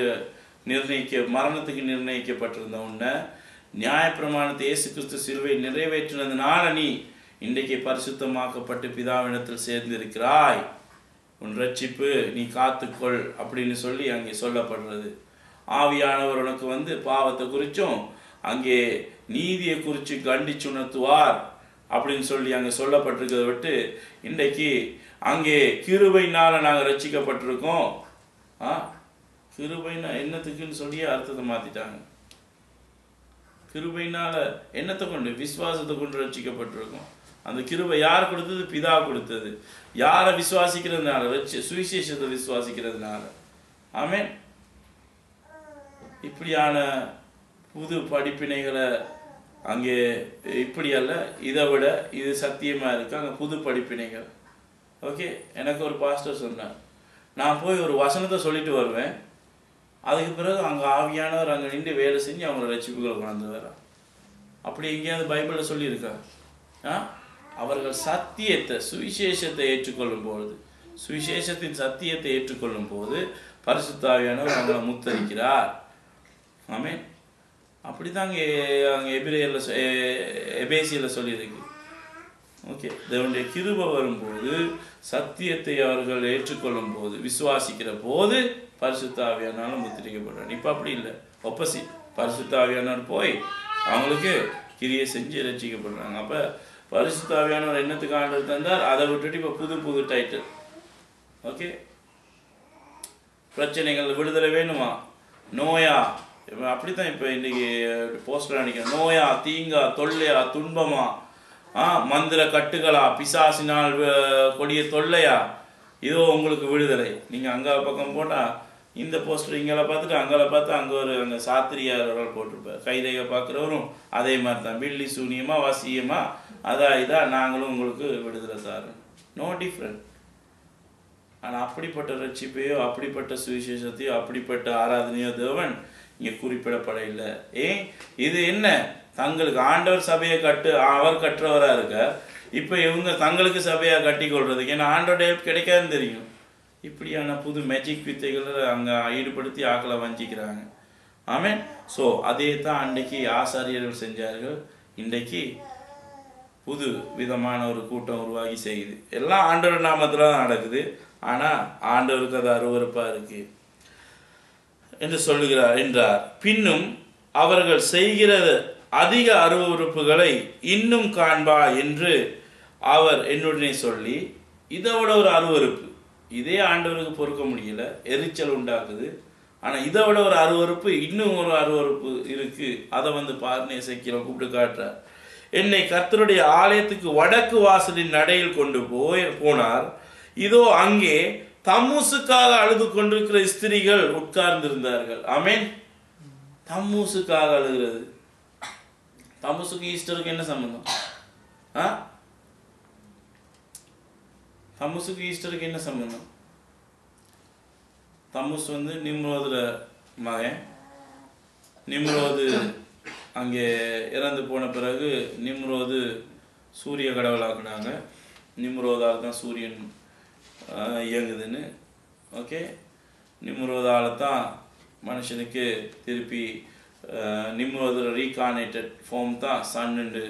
[SPEAKER 1] மரணத்துக்கு நிர்ணயிக்கப்பட்டிருந்த உன்னை நியாய பிரமாணத்தை இயேசு கிறிஸ்து சிலுவை நிறைவேற்றினதுனால நீ இன்றைக்கு பரிசுத்தமாக்கப்பட்டு பிதாவிடத்தில் சேர்ந்திருக்கிறாய், உன் ரட்சிப்பு நீ காத்துக்கொள் அப்படின்னு சொல்லி அங்கே சொல்லப்படுறது. ஆவியானவர் உனக்கு பாவத்தை குறித்தும் அங்கே நீதியை குறித்து கண்டிச்சு உணர்த்துவார் அப்படின்னு சொல்லி அங்கே சொல்லப்பட்டிருக்கிறத விட்டு இன்றைக்கு அங்கே கிருபையினால் நாங்கள் ரட்சிக்கப்பட்டிருக்கோம். கிருபைனா என்னத்துக்குன்னு சொல்லி அர்த்தத்தை மாற்றிட்டாங்க. கிருபையினால் என்னத்தை கொண்டு? விசுவாசத்தை கொண்டு ரட்சிக்கப்பட்டிருக்கோம். அந்த கிருபை யார் கொடுத்தது? பிதா கொடுத்தது. யாரை விசுவாசிக்கிறதுனால? சுவிசேஷத்தை விசுவாசிக்கிறதுனால. ஆமென். இப்படியான புது படிப்பினைகளை அங்கே இப்படி அல்ல, இதை விட இது சத்தியமாக இருக்குது. அங்கே புது படிப்பினைகள். ஓகே, எனக்கு ஒரு பாஸ்டர் சொன்னார், நான் போய் ஒரு வசனத்தை சொல்லிட்டு வருவேன், அதுக்கு பிறகு அங்கே ஆவியானவர் அங்கே நின்று வேலை செஞ்சு அவங்களோட ரட்சிப்புகளை கொண்டு வர. அப்படி எங்கேயாவது பைபிளில் சொல்லியிருக்கா? அவர்கள் சத்தியத்தை சுவிசேஷத்தை ஏற்றுக்கொள்ளும் பொழுது, சுவிசேஷத்தின் சத்தியத்தை ஏற்றுக்கொள்ளும் போது பரிசுத்த ஆவியானவர் அவங்களை முத்தரிக்கிறார். ஆமென். அப்படி தான் அங்கே எபேசியில் சொல்லியிருக்கு. ஓகே, தேவனுடைய கிருபை வரும்போது, சத்தியத்தை அவர்கள் ஏற்றுக்கொள்ளும் போது, விசுவாசிக்கிற போது பரிசுத்த ஆவியானவரால் முத்திரிக்கப்படுறாங்க. இப்போ அப்படி இல்லை, ஆப்போசிட். பரிசுத்த ஆவியானவர் போய் அவங்களுக்கு கிரியை செஞ்சு ரட்சிக்கப்படுறாங்க. அப்போ பரிசுத்த ஆவியானவர் என்னத்துக்கு ஆண்டவர் தந்தார்? அதை விட்டுட்டு இப்போ புது டைட்டில். ஓகே, பிரச்சனைகள் விடுதலை வேணுமா? நோயா? அப்படித்தான் இப்போ இன்றைக்கி போஸ்டர் அடிக்கிறேன். நோயா, தீங்கா, தொல்லையா, துன்பமா, மந்திர கட்டுகளா, பிசாசினால் கொடிய தொல்லையா, இதோ உங்களுக்கு விடுதலை. நீங்கள் அங்கே பக்கம் போட்டால் இந்த போஸ்டர் இங்கே பார்த்துட்டு அங்கே பார்த்து அங்கே சாத்திரியார் போட்டிருப்பார். கைரேகை பார்க்குறவரும் அதே மாதிரி தான். பில்லி சூனியமா வசியமா இதா நாங்களும் உங்களுக்கு விடுதலை தாரோம். No different. ஆனால் அப்படிப்பட்ட ரட்சிப்பையோ அப்படிப்பட்ட சுவிசேஷத்தையோ அப்படிப்பட்ட ஆராதனையோ தேவன் இங்கே குறிப்பிடப்பட இல்லை. இது என்ன, தங்களுக்கு ஆண்டவர் சபையை அவர் கட்டுறவராக இருக்க, இப்போ இவங்க தங்களுக்கு சபையாக கட்டி கொள்றதுக்கு, ஏன்னா ஆண்டோட ஹெல்ப் கிடைக்காதுன்னு தெரியும். இப்படியான புது மேஜிக் வித்தைகளை அங்கே ஈடுபடுத்தி ஆக்களை வஞ்சிக்கிறாங்க. ஆமேன். ஸோ அதே தான் அன்றைக்கு ஆசாரியர்கள் செஞ்சார்கள். இன்றைக்கு புது விதமான ஒரு கூட்டம் உருவாகி செய்யுது. எல்லாம் ஆண்டவர் நாமத்தில் தான் நடக்குது. ஆனால் ஆண்டவருக்கு அது அருவருப்பாக இருக்கு என்று சொல்லுகிறார் என்றார். பின்னும் அவர்கள் செய்கிற அதிக அருவருப்புகளை இன்னும் காண்பா என்று அவர் என்னுடனே சொல்லி, இதை விட ஒரு அருவருப்பு, இதே ஆண்டவருக்கு பொறுக்க முடியல, எரிச்சல் உண்டாக்குது. ஆனால் இதை விட ஒரு அருவருப்பு, இன்னும் ஒரு அருவருப்பு இருக்கு, அதை பார்னே எசேக்கியேல் கூப்பிட்டு காட்டுறார். என்னை கர்த்தருடைய ஆலயத்துக்கு வடக்கு வாசலின் நடையில் கொண்டு போனார். இதோ அங்கே தம்மூசுக்காக அழுது கொண்டிருக்கிற ஸ்திரீகள் உட்கார்ந்திருந்தார்கள். ஆமேன். தம்மூசுக்காக அழுகிறது. தம்மூசுக்கு ஈஸ்டருக்கு என்ன சம்பந்தம்? தம்மூசுக்கு ஈஸ்டருக்கு என்ன சம்பந்தம்? தம்மூஸ் நிம்ரோதுல மகன். நிம்ரோது அங்கே இறந்து போன பிறகு நிம்ரோது சூரிய கடவுளாக்குனாங்க. நிம்ரோதால் தான் சூரியன் இயங்குதுன்னு. ஓகே, நிம்ரோதால் தான் மனுஷனுக்கு திருப்பி நிம்ரோதோட ரீகார்னேட்டட் ஃபார்ம் தான் சன்னுண்டு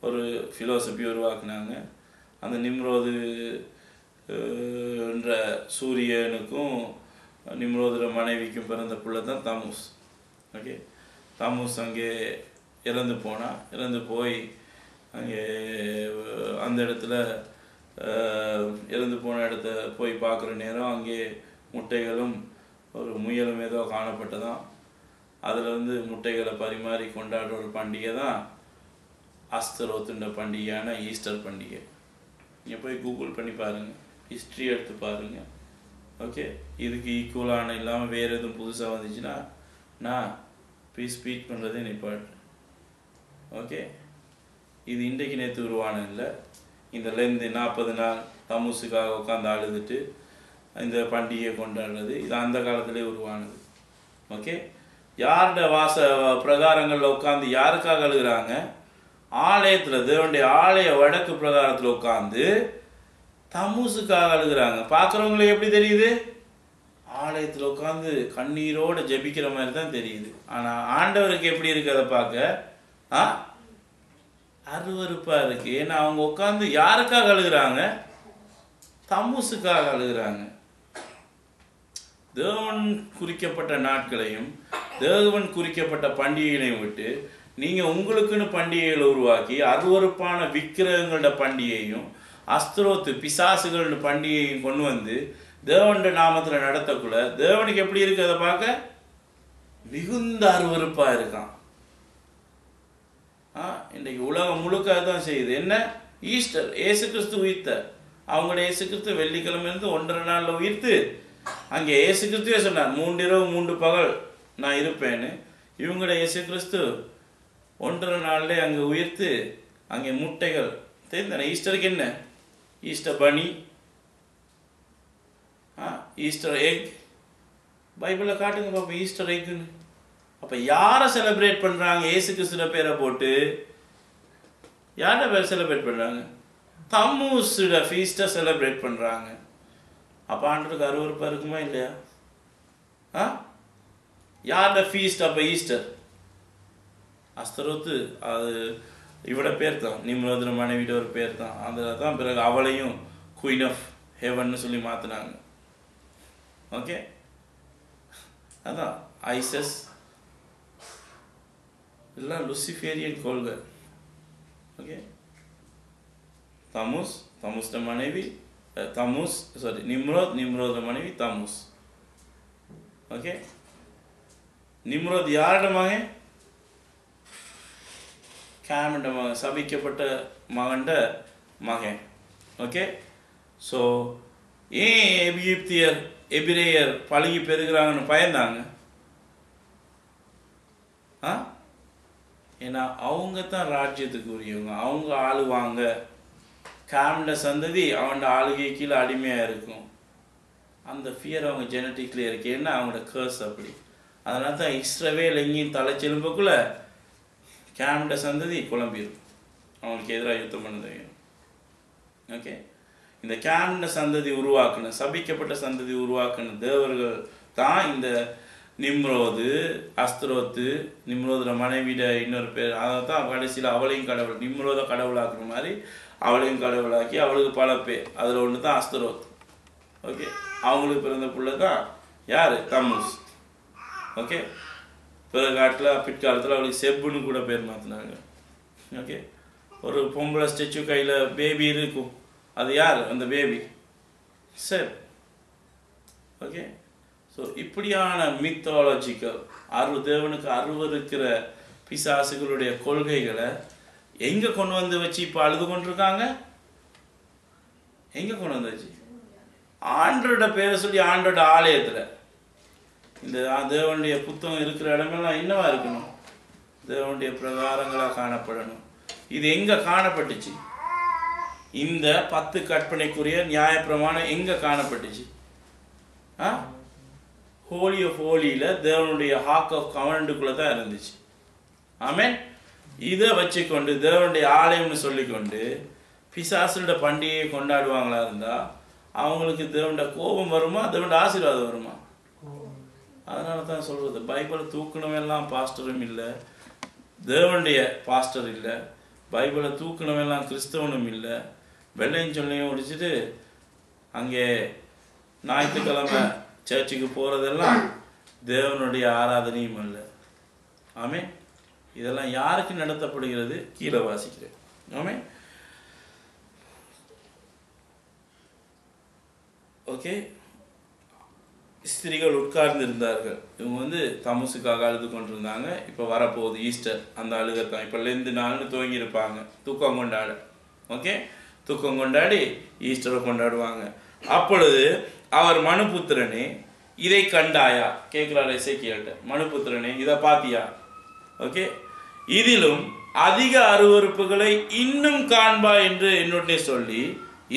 [SPEAKER 1] ஒரு ஃபிலோசபி உருவாக்குனாங்க. அந்த நிம்ரோது என்ற சூரியனுக்கும் நிம்ரோதோட மனைவிக்கும் பிறந்த பிள்ளை தான் தமூஸ். ஓகே, தமூஸ் அங்கே இறந்து போனால், இறந்து போய் அங்கே அந்த இடத்துல இறந்து போன இடத்த போய் பார்க்குற நேரம் அங்கே முட்டைகளும் ஒரு முயலும் ஏதோ காணப்பட்டதான். அதில் முட்டைகளை பரிமாறி கொண்டாடுற ஒரு பண்டிகை தான் அஸ்தரோத்துன்ற பண்டிகையான ஈஸ்டர் பண்டிகை. நீங்கள் போய் கூகுள் பண்ணி பாருங்கள், ஹிஸ்ட்ரி எடுத்து பாருங்கள். ஓகே, இதுக்கு ஈக்குவலான இல்லாமல் வேறு எதுவும் புதுசாக வந்துச்சுன்னா நான் போய் ஸ்பீச் பண்ணுறதே நிப்பாட்டு. ஓகே, இது இன்றைக்கு நேற்று உருவான இல்லை. இந்த லெந்து 40 நாள் தமூசுக்காக உட்காந்து அழுதுட்டு இந்த பண்டிகையை கொண்டாடுறது இது அந்த காலத்திலே உருவானது. ஓகே, யாரோட பிரகாரங்களில் உட்காந்து யாருக்காக அழுகிறாங்க? ஆலயத்தில், தேவனுடைய ஆலய வடக்கு பிரகாரத்தில் உட்காந்து தமூசுக்காக அழுகிறாங்க. பார்க்குறவங்களே எப்படி தெரியுது? ஆலயத்தில் உட்காந்து கண்ணீரோடு ஜெபிக்கிற மாதிரி தான் தெரியுது. ஆனால் ஆண்டவருக்கு எப்படி இருக்கு அதை பார்க்க அருவருப்பாக இருக்கு. ஏன்னா அவங்க உட்காந்து யாருக்காக அழுகிறாங்க? தமூசுக்காக அழுகிறாங்க. தேவன் குறிக்கப்பட்ட நாட்களையும் தேவன் குறிக்கப்பட்ட பண்டிகைகளையும் விட்டு நீங்கள் உங்களுக்குன்னு பண்டிகைகளை உருவாக்கி அருவருப்பான விக்கிரகங்களோட பண்டிகையும் அஸ்தரோத்து பிசாசுகளோட பண்டிகையும் கொண்டு வந்து தேவனுடைய நாமத்தில் நடத்தக்குள்ள தேவனுக்கு எப்படி இருக்கு அதை பார்க்க மிகுந்த அருவருப்பாக இருக்கான். இன்றைக்கு உலகம் முழுக்க தான் செய்யுது. என்ன? ஈஸ்டர், ஏசு கிறிஸ்து உயிர்த்தார். அவங்களோட ஏசு கிறிஸ்து வெள்ளிக்கிழமை இருந்து 1.5 நாளில் உயிர்த்து அங்கே ஏசு கிறிஸ்துவே சொன்னார் 3 இரவு 3 பகல் நான் இருப்பேன்னு. இவங்களோட இயேசு கிறிஸ்து 1.5 நாள்ல அங்கே உயிர்த்து அங்கே முட்டைகள் தெரிந்தானே. ஈஸ்டருக்கு என்ன? ஈஸ்டர் பனி, ஈஸ்டர் எக். பைபிளில் காட்டுங்க பாப்பா ஈஸ்டர் எக்குன்னு. அப்போ யாரை செலிப்ரேட் பண்ணுறாங்க? இயேசு கிறிஸ்துவ பேரை போட்டு யாரோட பேர் செலிப்ரேட் பண்ணுறாங்க? தம்மூஸோட ஃபீஸ்ட்டை செலிப்ரேட் பண்ணுறாங்க. அப்போ ஆண்டவருக்கு அருவருப்பாக இருக்குமா இல்லையா? யாரோட ஃபீஸ்ட் அப்போ ஈஸ்டர்? அஸ்தரோத்து அது இவட பேர் தான், நிம்ரோதோட மனைவியோட ஒரு பேர் தான். அதில் தான் பிறகு அவளையும் குயின் ஆஃப் ஹெவன்னு சொல்லி மாற்றினாங்க. ஓகே, அதான் ஐசஸ் எல்லாம் லுசிஃபேரியன் கோள்கள். ஓகே, தமூஸ், தமூஸோட மனைவி தமூஸ், சாரி நிம்ரோத், நிம்ரோதோட மனைவி தமூஸ். ஓகே, நிம்ரோத் யாரோட மகன்? கேமண்ட மகன், சபிக்கப்பட்ட மகன்ட மகன். ஓகே, ஸோ ஏன் எகிப்தியர் எபிரேயர் பழகி பெறுகிறாங்கன்னு பயந்தாங்க? ஏன்னா அவங்க தான் ராஜ்யத்துக்கு உரியவங்க, அவங்க ஆளுவாங்க. கேமண்ட சந்ததி அவனோட ஆளுகை கீழே அடிமையாக இருக்கும். அந்த ஃபியர் அவங்க ஜெனட்டிக்லேயே இருக்கு. ஏன்னா அவங்களோட கேர்ஸ் அப்படி. அதனால தான் இஸ்ரவேல் எங்கேயும் தலைச்செலும்புக்குள்ள கேமண்ட சந்ததி குழம்பிடும், அவங்களுக்கு எதிராக யுத்தம் பண்ண தெரியும். ஓகே, இந்த கேமண்ட சந்ததி உருவாக்குன, சபிக்கப்பட்ட சந்ததி உருவாக்குன தேவர்கள் தான் இந்த நிம்ரோது, அஸ்தரோத்து. நிம்ரோதுல மனைவிட இன்னொரு பேர், அதை தான் கடைசியில் அவளையும் கடவுள், நிம்ரோதை கடவுளாக்குற மாதிரி அவளையும் கடவுளாக்கி அவளுக்கு பல பேர். அதில் ஒன்று தான் அஸ்தரோத். ஓகே, அவங்களுக்கு பிறந்த பிள்ளை தான் யார்? தம்முஸ். ஓகே, பிற்காலத்தில் அவளுக்கு செப்புன்னு கூட பேர் மாற்றினாங்க. ஓகே, ஒரு பொம்பளை ஸ்டெச்சு கையில் பேபி இருக்கும், அது யார்? அந்த பேபி செப். ஓகே, ஸோ இப்படியான மித்தாலஜிக்கல் தேவனுக்கு அருவருக்கிற பிசாசுகளுடைய கொள்கைகளை எங்கே கொண்டு வந்து வச்சு இப்போ அழுது கொண்டிருக்காங்க? எங்கே கொண்டு வந்து வச்சு? ஆண்டோட பேரை சொல்லி ஆண்டோட ஆலயத்தில். இந்த தேவனுடைய புத்தகம் இருக்கிற இடமெல்லாம் என்னவா இருக்கணும்? தேவனுடைய பிரகாரங்களாக காணப்படணும். இது எங்கே காணப்பட்டுச்சு? இந்த 10 கற்பனைக்குரிய நியாயப்பிரமாணம் எங்கே காணப்பட்டுச்சு? ஹோலி ஆஃப் ஹோலியில் தேவனுடைய ஹாக் ஆஃப் கவர்னண்டுக்குள்ளே தான் இருந்துச்சு. ஆமென். இதை வச்சுக்கொண்டு தேவனுடைய ஆலயம்னு சொல்லிக்கொண்டு பிசாசுட பண்டிகையை கொண்டாடுவாங்களா இருந்தால் அவங்களுக்கு தேவனுடைய கோபம் வருமா, தேவனுடைய ஆசீர்வாதம் வருமா? அதனால தான் சொல்கிறது, பைபிளை தூக்கணுமெல்லாம் பாஸ்டரும் இல்லை, தேவனுடைய பாஸ்டர் இல்லை, பைபிளை தூக்கணுமெல்லாம் கிறிஸ்தவனும் இல்லை. வெள்ளையும் சொல்லையும் முடிச்சுட்டு அங்கே ஞாயிற்றுக்கிழமை சர்ச்சுக்கு போகிறதெல்லாம் தேவனுடைய ஆராதனையும் அல்ல. ஆமென். இதெல்லாம் யாருக்கு நடத்தப்படுகிறது? கீழே வாசிக்கிறேன். ஆமென். ஓகே, ஸ்திரீகள் உட்கார்ந்து இருந்தார்கள். இவங்க தமசுக்காக அழுது கொண்டிருந்தாங்க. இப்போ வரப்போகுது ஈஸ்டர், அந்த அழுகத்தான் இப்போ லெந்து நாள்னு துவங்கி இருப்பாங்க, தூக்கம் கொண்டாட. ஓகே, தூக்கம் கொண்டாடி ஈஸ்டரை கொண்டாடுவாங்க. அப்பொழுது அவர், மனுபுத்திரனே இதை கண்டாயா? கேட்குறாரு எசேக்கியேல்ட்ட, மனுபுத்திரனே இதை பார்த்தியா? ஓகே, இதிலும் அதிக அருவருப்புகளை இன்னும் காண்பா என்று என்னுடைய சொல்லி,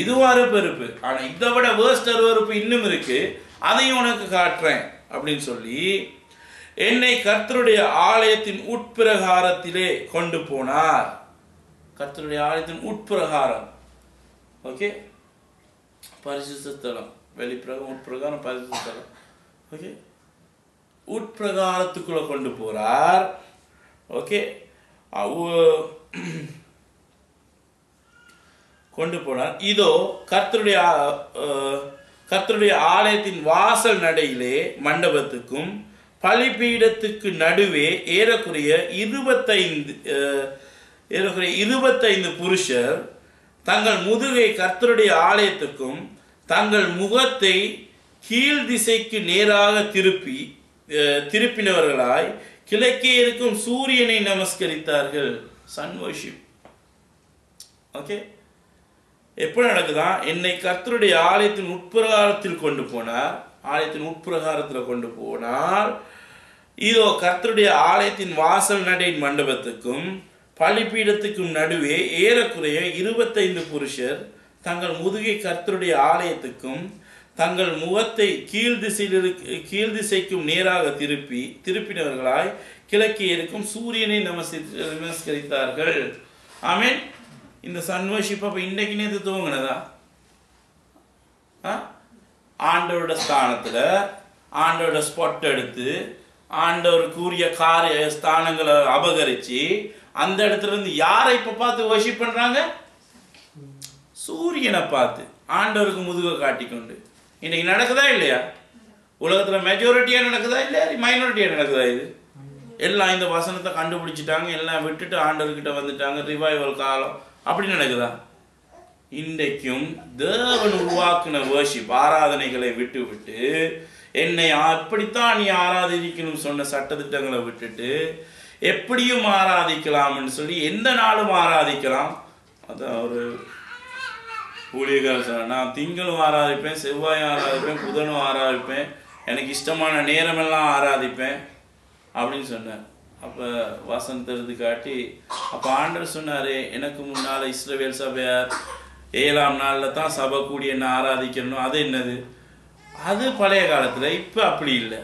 [SPEAKER 1] இதுவும் அருவருப்பு, ஆனால் இதை விட வேர்ஸ்ட் அருவருப்பு இன்னும் இருக்கு, அதையும் உனக்கு காட்டுறேன் அப்படின்னு சொல்லி என்னை கர்த்தருடைய ஆலயத்தின் உட்பிரகாரத்திலே கொண்டு போனார். கர்த்தருடைய ஆலயத்தின் உட்பிரகாரம். ஓகே, பரிசுத்த ஸ்தலம். வெளிப்பிரகாரம், உட்பிரகாரம், பரிசுத்த ஸ்தலம். ஓகே, உட்பிரகாரத்துக்குள்ள கொண்டு போறார். ஓகே, கொண்டு போனார். இதோ கர்த்தருடைய ஆலயத்தின் வாசல் நடையிலே மண்டபத்துக்கும் பலிபீடத்துக்கு நடுவே ஏறக்குறைய 25 புருஷர் தங்கள் முதுகை கர்த்தருடைய ஆலயத்துக்கும் தங்கள் முகத்தை கீழ் திசைக்கு நேராக திருப்பினவர்களாய் கிழக்கே இருக்கும் சூரியனை நமஸ்கரித்தார்கள். Sun worship. ஓகே, எப்போ நடக்குதான்? என்னை கர்த்தருடைய ஆலயத்தின் உட்பிரகாரத்தில் கொண்டு போனார். ஆலயத்தின் உட்பிரகாரத்தில் கொண்டு போனால் இதோ கர்த்தருடைய ஆலயத்தின் வாசல் நடை மண்டபத்துக்கும் பலிபீடத்துக்கும் நடுவே ஏறக்குறைய 25 புருஷர் தங்கள் முதுகை கர்த்தருடைய ஆலயத்துக்கும் தங்கள் முகத்தை கீழ் திசைக்கும் நேராக திருப்பினவர்களாய் கிழக்கே இருக்கும் சூரியனை நமஸ்கரித்தார்கள். ஆமென். இந்த சன் வர்ஷிப் அப்போ இன்றைக்கு நேற்று துவங்கினதா? ஆண்டவரோட ஸ்தானத்தில் ஆண்டவரோட ஸ்பாட் எடுத்து ஆண்டவருக்கு உரிய காரிய ஸ்தானங்களை அபகரித்து அந்த இடத்துல இருந்து யாரை இப்போ பார்த்து வர்ஷிப் பண்ணுறாங்க? சூரியனை பார்த்து ஆண்டவருக்கு முதுகை காட்டிக்கொண்டு. இன்னைக்கு நடக்குதா இல்லையா? உலகத்தில் மெஜாரிட்டியாக நடக்குதா இல்லையா மைனாரிட்டியாக நடக்குதா? இது எல்லாம் இந்த வசனத்தை கண்டுபிடிச்சிட்டாங்க, எல்லாம் விட்டுட்டு ஆண்டவர்கிட்ட வந்துட்டாங்க. ரிவைவல் காலம் அப்படி நடக்குதா? இன்றைக்கும் தேவன் உருவாக்கின வர்ஷிப் ஆராதனைகளை விட்டு என்னை அப்படித்தான் நீ ஆராதிக்கணும் சொன்ன சட்டத்திட்டங்களை விட்டுட்டு எப்படியும் ஆராதிக்கலாம்னு சொல்லி எந்த நாளும் ஆராதிக்கலாம். அதான் ஒரு ஊழியர்கள் சொன்னார், நான் திங்களும் ஆராதிப்பேன், செவ்வாயும் ஆராதிப்பேன், புதனும் ஆராதிப்பேன், எனக்கு இஷ்டமான நேரமெல்லாம் ஆராதிப்பேன் அப்படின்னு சொன்னார். அப்போ வசனத்தை எடுத்து காட்டி அப்போ ஆண்டவர் சொன்னார், எனக்கு முன்னால் இஸ்ரவேல் சபையார் 7ஆம் நாளில் தான் சபை கூடி என்ன ஆராதிக்கணும். அது என்னது? அது பழைய காலத்தில், இப்போ அப்படி இல்லை.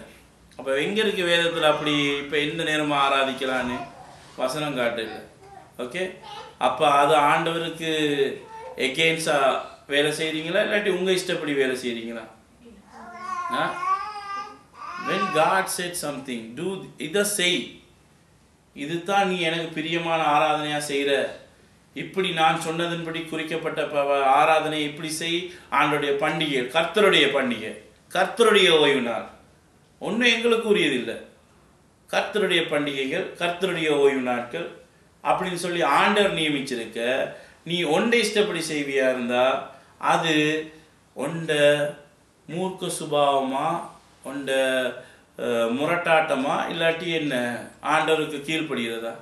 [SPEAKER 1] அப்போ எங்கே இருக்குது வேதத்தில் அப்படி இப்போ எந்த நேரமும் ஆராதிக்கலான்னு வசனம் காட்டு இல்லை. ஓகே, அப்போ அது ஆண்டவருக்கு எகெயின்ஸ்டாக வேலை செய்கிறீங்களா இல்லாட்டி உங்கள் இஷ்டப்படி வேலை செய்கிறீங்களா? when God said something, do இதை செய், இதுதான் நீ எனக்கு பிரியமான ஆராதனையாக செய்கிற, இப்படி நான் சொன்னதன்படி குறிக்கப்பட்ட ஆராதனை இப்படி செய். ஆண்டோடைய பண்டிகை, கர்த்தருடைய பண்டிகை, கர்த்தருடைய ஓய்வு நாள், ஒன்றும் எங்களுக்கு உரியதில்லை. கர்த்தருடைய பண்டிகைகள், கர்த்தருடைய ஓய்வு நாட்கள் அப்படின்னு சொல்லி ஆண்டவர் நியமிச்சிருக்க, நீ ஒன்றை இஷ்டப்படி செய்வியா இருந்தா அது ஒண்ட மூர்க்க சுபாவமா, ஒண்ட முரட்டாட்டமா, இல்லாட்டி என்ன ஆண்டவருக்கு கீழ்ப்படுகிறதா?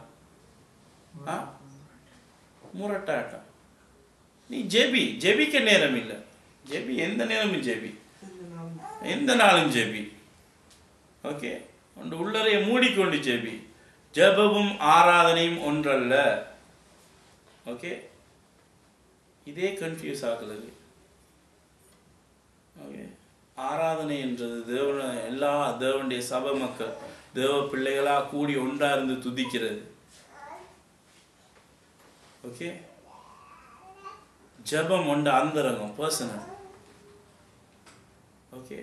[SPEAKER 1] முரட்டாட்டம். நீ ஜெபிக்க நேரம் இல்லை. ஜெபி எந்த நேரமும் ஜெபி, எந்த நாளும் ஜெபி. ஓகே, உன் உள்ளறைய மூடிக்கொண்டு ஜெபி. ஜெபமும் ஆராதனையும் ஒன்றல்ல. ஓகே, இதே கன்ஃபியூஸ் ஆகுறது. ஓகே, ஆராதனை என்றது எல்லா தேவனுடைய சபை மக்கள், தேவ பிள்ளைகளாக கூடி ஒன்றா இருந்து துதிக்கிறது. ஓகே, ஜெபம் ஒன்று அந்தரங்கம், பர்சனல். ஓகே,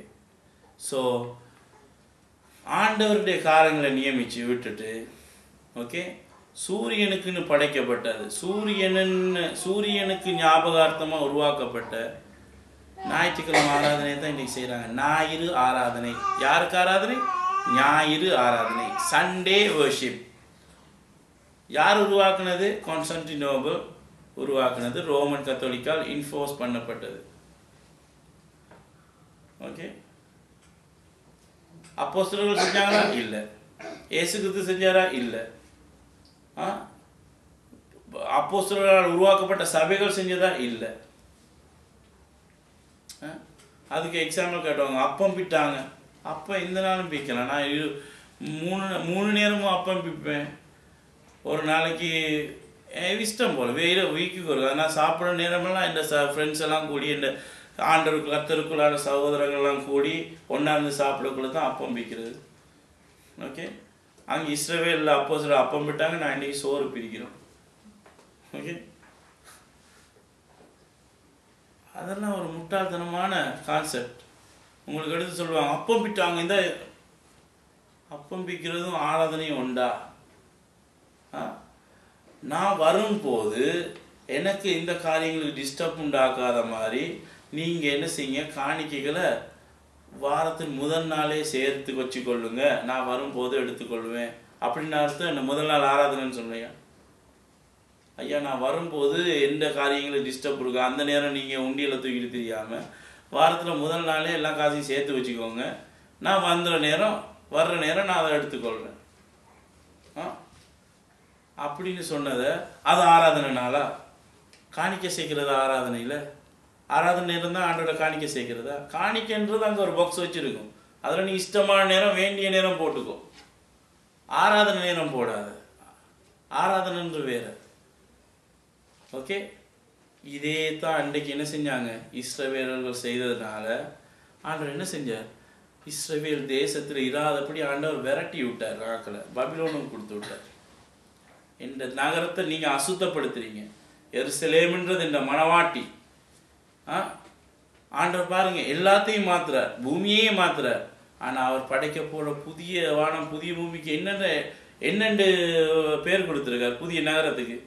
[SPEAKER 1] ஸோ ஆண்டவருடைய காரியங்களை நியமித்து விட்டுட்டு, ஓகே, சூரியனுக்குன்னு படைக்கப்பட்டது, சூரியனுக்கு ஞாபகார்த்தமாக உருவாக்கப்பட்ட ஞாயிற்றுக்கிழமை ஆராதனை தான் இன்னைக்கு செய்கிறாங்க. ஞாயிறு ஆராதனை. யாருக்கு ஆராதனை? ஞாயிறு ஆராதனை, சண்டே வர்ஷிப். யார் உருவாக்குனது? கான்ஸ்டன்டினோபிள் உருவாக்குனது, ரோமன் கத்தோலிக்கால் இன்ஃபோர்ஸ் பண்ணப்பட்டது. ஓகே, அப்போஸ்தலர்கள் செஞ்சாங்களா? இல்லை. இயேசு கிறிஸ்து செஞ்சாரா? இல்லை. அப்போஸ்தலர்களால் உருவாக்கப்பட்ட சபைகள் செஞ்சதா? இல்லை. அதுக்கு எக்ஸாம்பிள் காட்டுவாங்க, அப்பம் பிட்டாங்க. அப்பம் எந்த நாளும் பிக்கலாம். நான் 3 நேரமும் அப்பம் பிப்பேன். ஒரு நாளைக்கு இஷ்டம் போல் வீக்குக்கு ஒரு நான் சாப்பிட்ற நேரமெல்லாம் இந்த ஃப்ரெண்ட்ஸ் எல்லாம் கூடி, இந்த ஆண்டவருக்கு கர்த்தருக்குள்ளான சகோதரங்கள்லாம் கூடி ஒன்றா இருந்து சாப்பிடக்குள்ள தான் அப்பம் பிக்கிறது. ஓகே, அங்கே இஸ்ரவேலில் அப்போ சில அப்பம் விட்டாங்க, நான் இன்றைக்கி சோறு பிரிக்கிறோம். ஓகே, அதெல்லாம் ஒரு முட்டாள்தனமான கான்செப்ட். உங்களுக்கு எடுத்து சொல்லுவாங்க அப்பம் பிட்டாங்க, இந்த அப்பம் பிக்கிறதும் ஆராதனையும் உண்டா? நான் வரும்போது எனக்கு இந்த காரியங்களுக்கு டிஸ்டர்ப் உண்டாக்காத மாதிரி நீங்கள் என்ன செய்யுங்க, காணிக்கைகளை வாரத்தின் முதல் நாளே சேர்த்து வச்சுக்கொள்ளுங்க, நான் வரும்போது எடுத்துக்கொள்வேன் அப்படின்னு அர்த்தம். என்ன முதல் நாள் ஆராதனைன்னு சொன்னீங்க ஐயா, நான் வரும்போது எந்த காரியங்களும் டிஸ்டர்ப் இருக்கு, அந்த நேரம் நீங்கள் உண்டியில் தூக்கிட்டு தெரியாமல் வாரத்தில் முதல் நாளே எல்லா காசையும் சேர்த்து வச்சுக்கோங்க, நான் வர்ற நேரம் நான் அதை எடுத்துக்கொள்கிறேன் அப்படின்னு சொன்னதை அது ஆராதனை நாளா? காணிக்கை சேர்க்கிறதா ஆராதனையில்? ஆராதனை நேரம் தான் ஆண்டோட காணிக்கை சேர்க்கிறதா? காணிக்கைன்றது அங்கே ஒரு பாக்ஸ் வச்சுருக்கும், அதில் நீ இஷ்டமான நேரம் வேண்டிய நேரம் போட்டுக்கோ, ஆராதனை நேரம் போடாது. ஆராதனைன்ற வேறு. ஓகே, இதே தான் அன்றைக்கு என்ன செஞ்சாங்க இஸ்ரவேலர்கள் செய்ததுனால ஆண்டவர் என்ன செஞ்சார்? இஸ்ரவேல் தேசத்தில் இராதபடி ஆண்டவர் விரட்டி விட்டார். ஆக்களை பபிலோனுக்கு கொடுத்து விட்டார். இந்த நகரத்தை நீங்கள் அசுத்தப்படுத்துறீங்க. எருசலேம்ன்றது இந்த மணவாட்டி. ஆண்டவர் பாருங்க, எல்லாத்தையும் மாத்துறார், பூமியே மாத்துறார். ஆனால் அவர் படைக்க போல புதிய வானம், புதிய பூமிக்கு என்னென்ன பேர் கொடுத்துருக்கார் புதிய நகரத்துக்கு?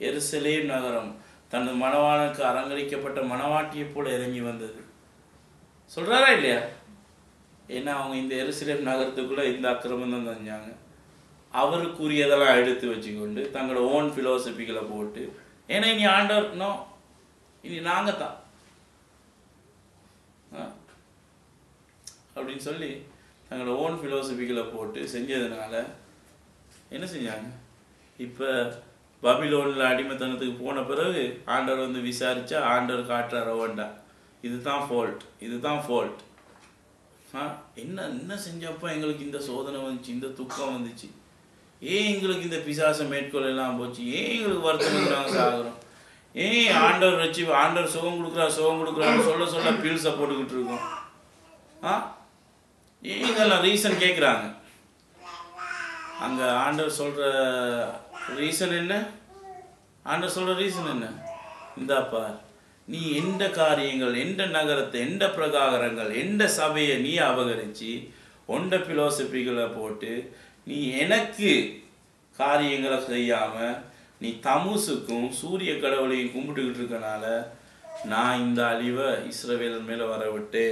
[SPEAKER 1] எருசலேம் நகரம் தனது மணவானுக்கு அலங்கரிக்கப்பட்ட மணவாட்டியை போல இறங்கி வந்தது. சொல்றாரா இல்லையா? ஏன்னா அவங்க இந்த எருசலேம் நகரத்துக்குள்ள இந்த அக்கிரமம் தான் செஞ்சாங்க. அவருக்குரியதெல்லாம் எடுத்து வச்சுக்கொண்டு தங்களோட ஓன் ஃபிலோசபிகளை போட்டு, ஏன்னா இனி ஆண்டவர் இனி நாங்கள் தான் அப்படின்னு சொல்லி தங்களோட ஓன் ஃபிலோசபிகளை போட்டு செஞ்சதுனால என்ன செஞ்சாங்க? இப்போ பபிலோனில் அடிமைத்தனத்துக்கு போன பிறகு ஆண்டவர் வந்து விசாரித்தா ஆண்டவர் காட்டுறார வேண்டா, இதுதான் ஃபால்ட். என்ன என்ன செஞ்சப்போ எங்களுக்கு இந்த சோதனை வந்துச்சு, இந்த துக்கம் வந்துச்சு, ஏன் எங்களுக்கு இந்த பிசாசை மேற்கொள்ளலாம் போச்சு, ஏன் எங்களுக்கு வருத்தம் நாங்கள் சாகுறோம், ஏன் ஆண்டவர் வச்சு ஆண்டவர் சுகம் கொடுக்குறான்னு சொல்ல பீல்ஸை போட்டுக்கிட்டு இருக்கோம். ஏன் இதெல்லாம் ரீசன் கேட்குறாங்க. அங்கே ஆண்டவர் சொல்கிற ரீசன் என்ன? இந்தாப்பா, நீ எந்த காரியங்கள், எந்த நகரத்தை, எந்த பிரகாரங்கள், எந்த சபையை நீ அபகரித்து ஒண்ட பிலோசபிகளை போட்டு நீ எனக்கு காரியங்களை செய்யாமல் நீ தமுசுக்கும் சூரிய கடவுளையும் கும்பிட்டுக்கிட்டு இருக்கனால நான் இந்த அழிவை இஸ்ரவேலர் மேலே வர விட்டு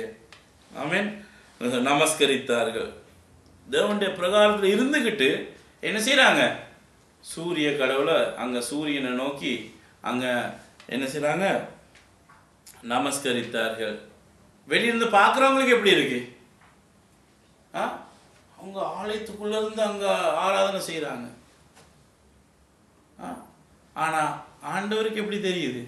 [SPEAKER 1] ஆமென் நமஸ்கரித்தார்கள். தேவனுடைய பிரகாரத்தில் இருந்துக்கிட்டு என்ன செய்கிறாங்க? சூரிய கடவுளை அங்கே சூரியனை நோக்கி அங்கே என்ன செய்கிறாங்க? நமஸ்கரித்தார்கள். வெளியிருந்து பார்க்குறவங்களுக்கு எப்படி இருக்கு? அவங்க ஆலயத்துக்குள்ளே இருந்து அங்கே ஆராதனை செய்கிறாங்க. ஆனால் ஆண்டவருக்கு எப்படி தெரியுது?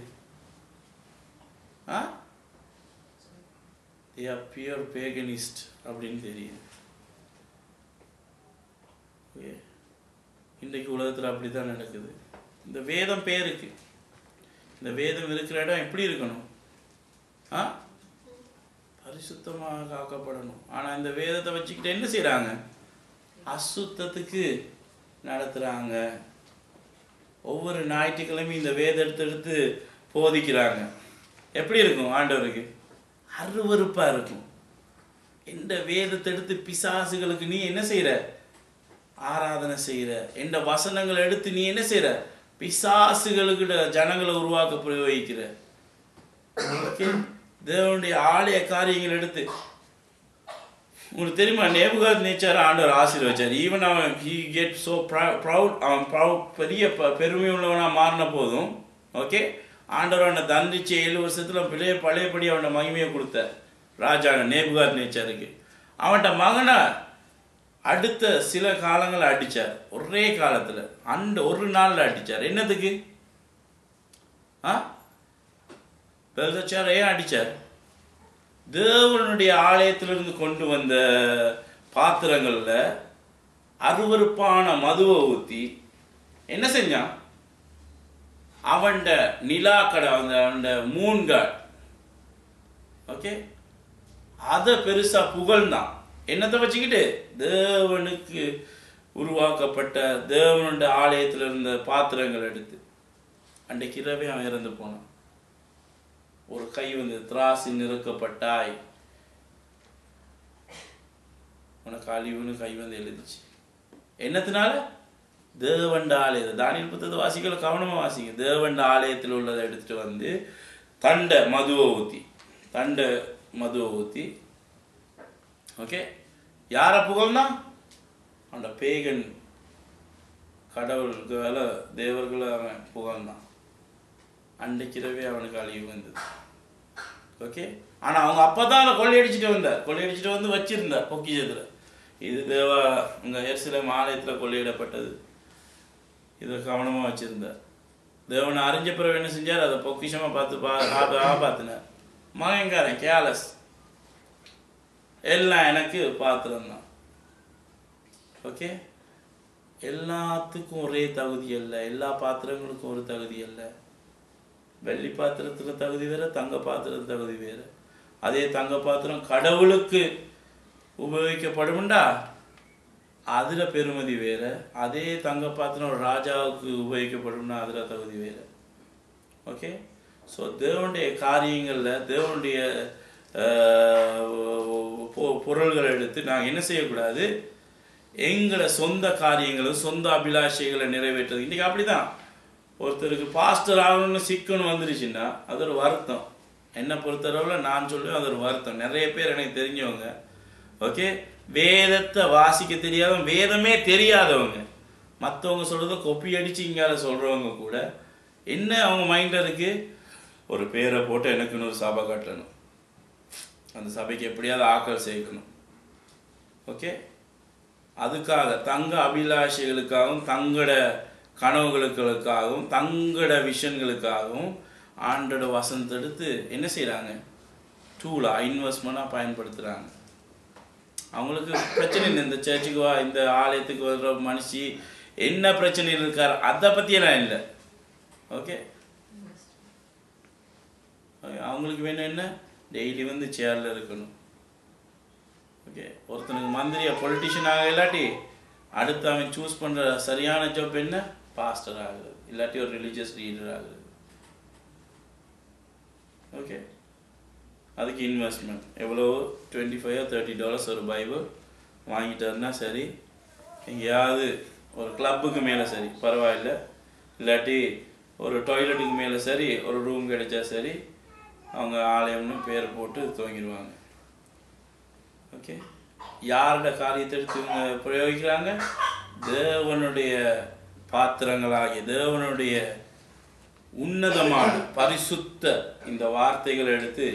[SPEAKER 1] they are pure paganist அப்படின்னு தெரியுது. இன்றைக்கு உலகத்தில் அப்படி தான் நடக்குது. இந்த வேதம் பேருக்கு, இந்த வேதம் இருக்கிற இடம் எப்படி இருக்கணும்? பரிசுத்தமாக காக்கப்படணும். ஆனால் இந்த வேதத்தை வச்சுக்கிட்டு என்ன செய்கிறாங்க? அசுத்தத்துக்கு நடத்துகிறாங்க. ஒவ்வொரு ஞாயிற்றுக்கிழமையும் இந்த வேதத்தை எடுத்து போதிக்கிறாங்க. எப்படி இருக்கும்? ஆண்டவருக்கு அருவருப்பாக இருக்கும். இந்த வேதத்தை எடுத்து பிசாசுகளுக்கு நீ என்ன செய்கிற? ஆராதனை செய்கிற. இந்த வசனங்களை எடுத்து நீ என்ன செய்கிற? பிசாசுகளுக்கு ஜனங்களை உருவாக்க பிரயோகிக்கிற. தேவனுடைய ஆலய காரியங்கள் எடுத்து உங்களுக்கு தெரியுமா? நேபுகாத்நேச்சார் ஆண்டவர் ஆசீர்வதிச்சார். ஈவன் அவன் he get so proud, அவன் பெரிய பெருமை உள்ளவனாக மாறின போதும் ஆண்டவர் அவனை தண்டிச்சு 7 வருஷத்துல பழையபடி அவனை மகிமையை கொடுத்தார். ராஜா நேபுகாத்நேச்சாருக்கு அவன்கிட்ட மகனை அடுத்த சில காலங்களை அடித்தார். ஒரே காலத்தில் அந்த ஒரு நாளில் அடித்தார். என்னத்துக்கு? பெல்ஷாத்சார் ஏன் அடித்தார்? தேவனுடைய ஆலயத்திலிருந்து கொண்டு வந்த பாத்திரங்களில் அருவருப்பான மதுவை ஊற்றி என்ன செஞ்சான்? அவன்ட நிலாக்கடை, அவன் மூன்காட் அதை பெருசா புகழ்ந்தான். என்னத்தை வச்சுக்கிட்டு? தேவனுக்கு உருவாக்கப்பட்ட தேவனுடைய ஆலயத்தில் இருந்த பாத்திரங்கள் எடுத்து. அன்றைக்கு இரவே அவன் இறந்து போனான். ஒரு கை வந்து திராசில் நிறுக்கப்பட்டாய், உனக்கு அழிவுன்னு கை வந்து எழுதிச்சு. என்னத்தினால? தேவண்ட ஆலயத்தை, தானியேல் புத்தகத்தை வாசிக்கல, கவனமாக வாசிங்க. தேவண்ட ஆலயத்தில் உள்ளதை எடுத்துட்டு வந்து தண்டை மதுவை ஊற்றி யாரை புகழ்னா? அந்த பேகன் கடவுள்களை தேவர்களை அவன் புகழ்ந்தான். அன்றைக்கிறவே அவனுக்கு அழிவு வந்தது. ஆனால் அவங்க அப்போ தான் கொள்ளையடிச்சிட்டு வந்து வச்சிருந்தார் பொக்கிஷத்தில். இது தேவா இங்கே எருசலேம் ஆலயத்தில் கொள்ளையிடப்பட்டது. இதை கவனமாக வச்சுருந்தார். தேவனை அறிஞ்ச பிறகு என்ன செஞ்சார்? அதை பொக்கிஷமாக பார்த்துனார். மகங்காரன் கேலஸ், எல்லாம் எனக்கு பாத்திரம்தான். எல்லாத்துக்கும் ஒரே தகுதி அல்ல, எல்லா பாத்திரங்களுக்கும் ஒரு தகுதி அல்ல. வெள்ளி பாத்திரத்துக்கு தகுதி வேறு, தங்க பாத்திரத்துக்கு தகுதி வேறு. அதே தங்க பாத்திரம் கடவுளுக்கு உபயோகிக்கப்படும்டா, அதில் பெருமதி வேறு. அதே தங்க பாத்திரம் ராஜாவுக்கு உபயோகிக்கப்படும்னா அதில் தகுதி வேறு. ஸோ தேவனுடைய காரியங்களில் தேவனுடைய பொருள்களை எடுத்து நாங்கள் என்ன செய்யக்கூடாது? எங்களை சொந்த காரியங்களும் சொந்த அபிலாஷைகளை நிறைவேற்றுறது. இன்றைக்கி அப்படி தான். ஒருத்தருக்கு பாஸ்டர் ஆகணும்னு சிக்கணும் வந்துருச்சுன்னா அது ஒரு வருத்தம். என்னை பொறுத்தளவில் நான் சொல்லுவேன், அது ஒரு வருத்தம். நிறைய பேர் எனக்கு தெரிஞ்சவங்க வேதத்தை வாசிக்க தெரியாதவங்க, வேதமே தெரியாதவங்க, மற்றவங்க சொல்கிறத கொப்பி அடித்து இங்கால சொல்கிறவங்க கூட என்ன அவங்க மைண்டில் இருக்குது? ஒரு பேரை போட்டு எனக்கு இன்னொரு சபை கட்டணும், அந்த சபைக்கு எப்படியாவது ஆக்கள் சேர்க்கணும். அதுக்காக தங்க அபிலாஷைகளுக்காகவும் தங்களோட கனவுகளுக்காகவும் தங்களோட விஷன்களுக்காகவும் ஆண்டோட வசனத்தை எடுத்து என்ன செய்கிறாங்க, டூலாக இன்வெஸ்ட்மெண்ட்டாக பயன்படுத்துகிறாங்க. அவங்களுக்கு பிரச்சனை இல்லை, இந்த சர்ச்சுக்கு வா, இந்த ஆலயத்துக்கு வர்ற மனுஷி என்ன பிரச்சனையில் இருக்கார் அதை பற்றியெல்லாம் இல்லை. ஓகே, அவங்களுக்கு வேணும் என்ன, டெய்லி வந்து சேரில் இருக்கணும். ஓகே, ஒருத்தனுக்கு மந்திரியா பொலிட்டிஷியன் ஆக இல்லாட்டி அடுத்து அவன் சூஸ் பண்ணுற சரியான ஜாப் என்ன, பாஸ்டர் ஆகுது, இல்லாட்டி ஒரு ரிலீஜியஸ் லீடர் ஆகுது. ஓகே, அதுக்கு இன்வெஸ்ட்மெண்ட் எவ்வளோ, $25-30 ஒரு பைபிள் வாங்கிட்டாருன்னா சரி, எங்கேயாவது ஒரு கிளப்புக்கு மேலே சரி பரவாயில்ல, இல்லாட்டி ஒரு டாய்லெட்டுக்கு மேலே சரி ஒரு ரூம் கிடைச்சா சரி, அவங்க ஆலயம்னு பேர் போட்டு துவங்கிடுவாங்க. ஓகே, யாரோட காரியத்தை எடுத்து இவங்க பிரயோகிக்கிறாங்க, தேவனுடைய பாத்திரங்களாகிய தேவனுடைய உன்னதமான பரிசுத்த இந்த வார்த்தைகளை எடுத்து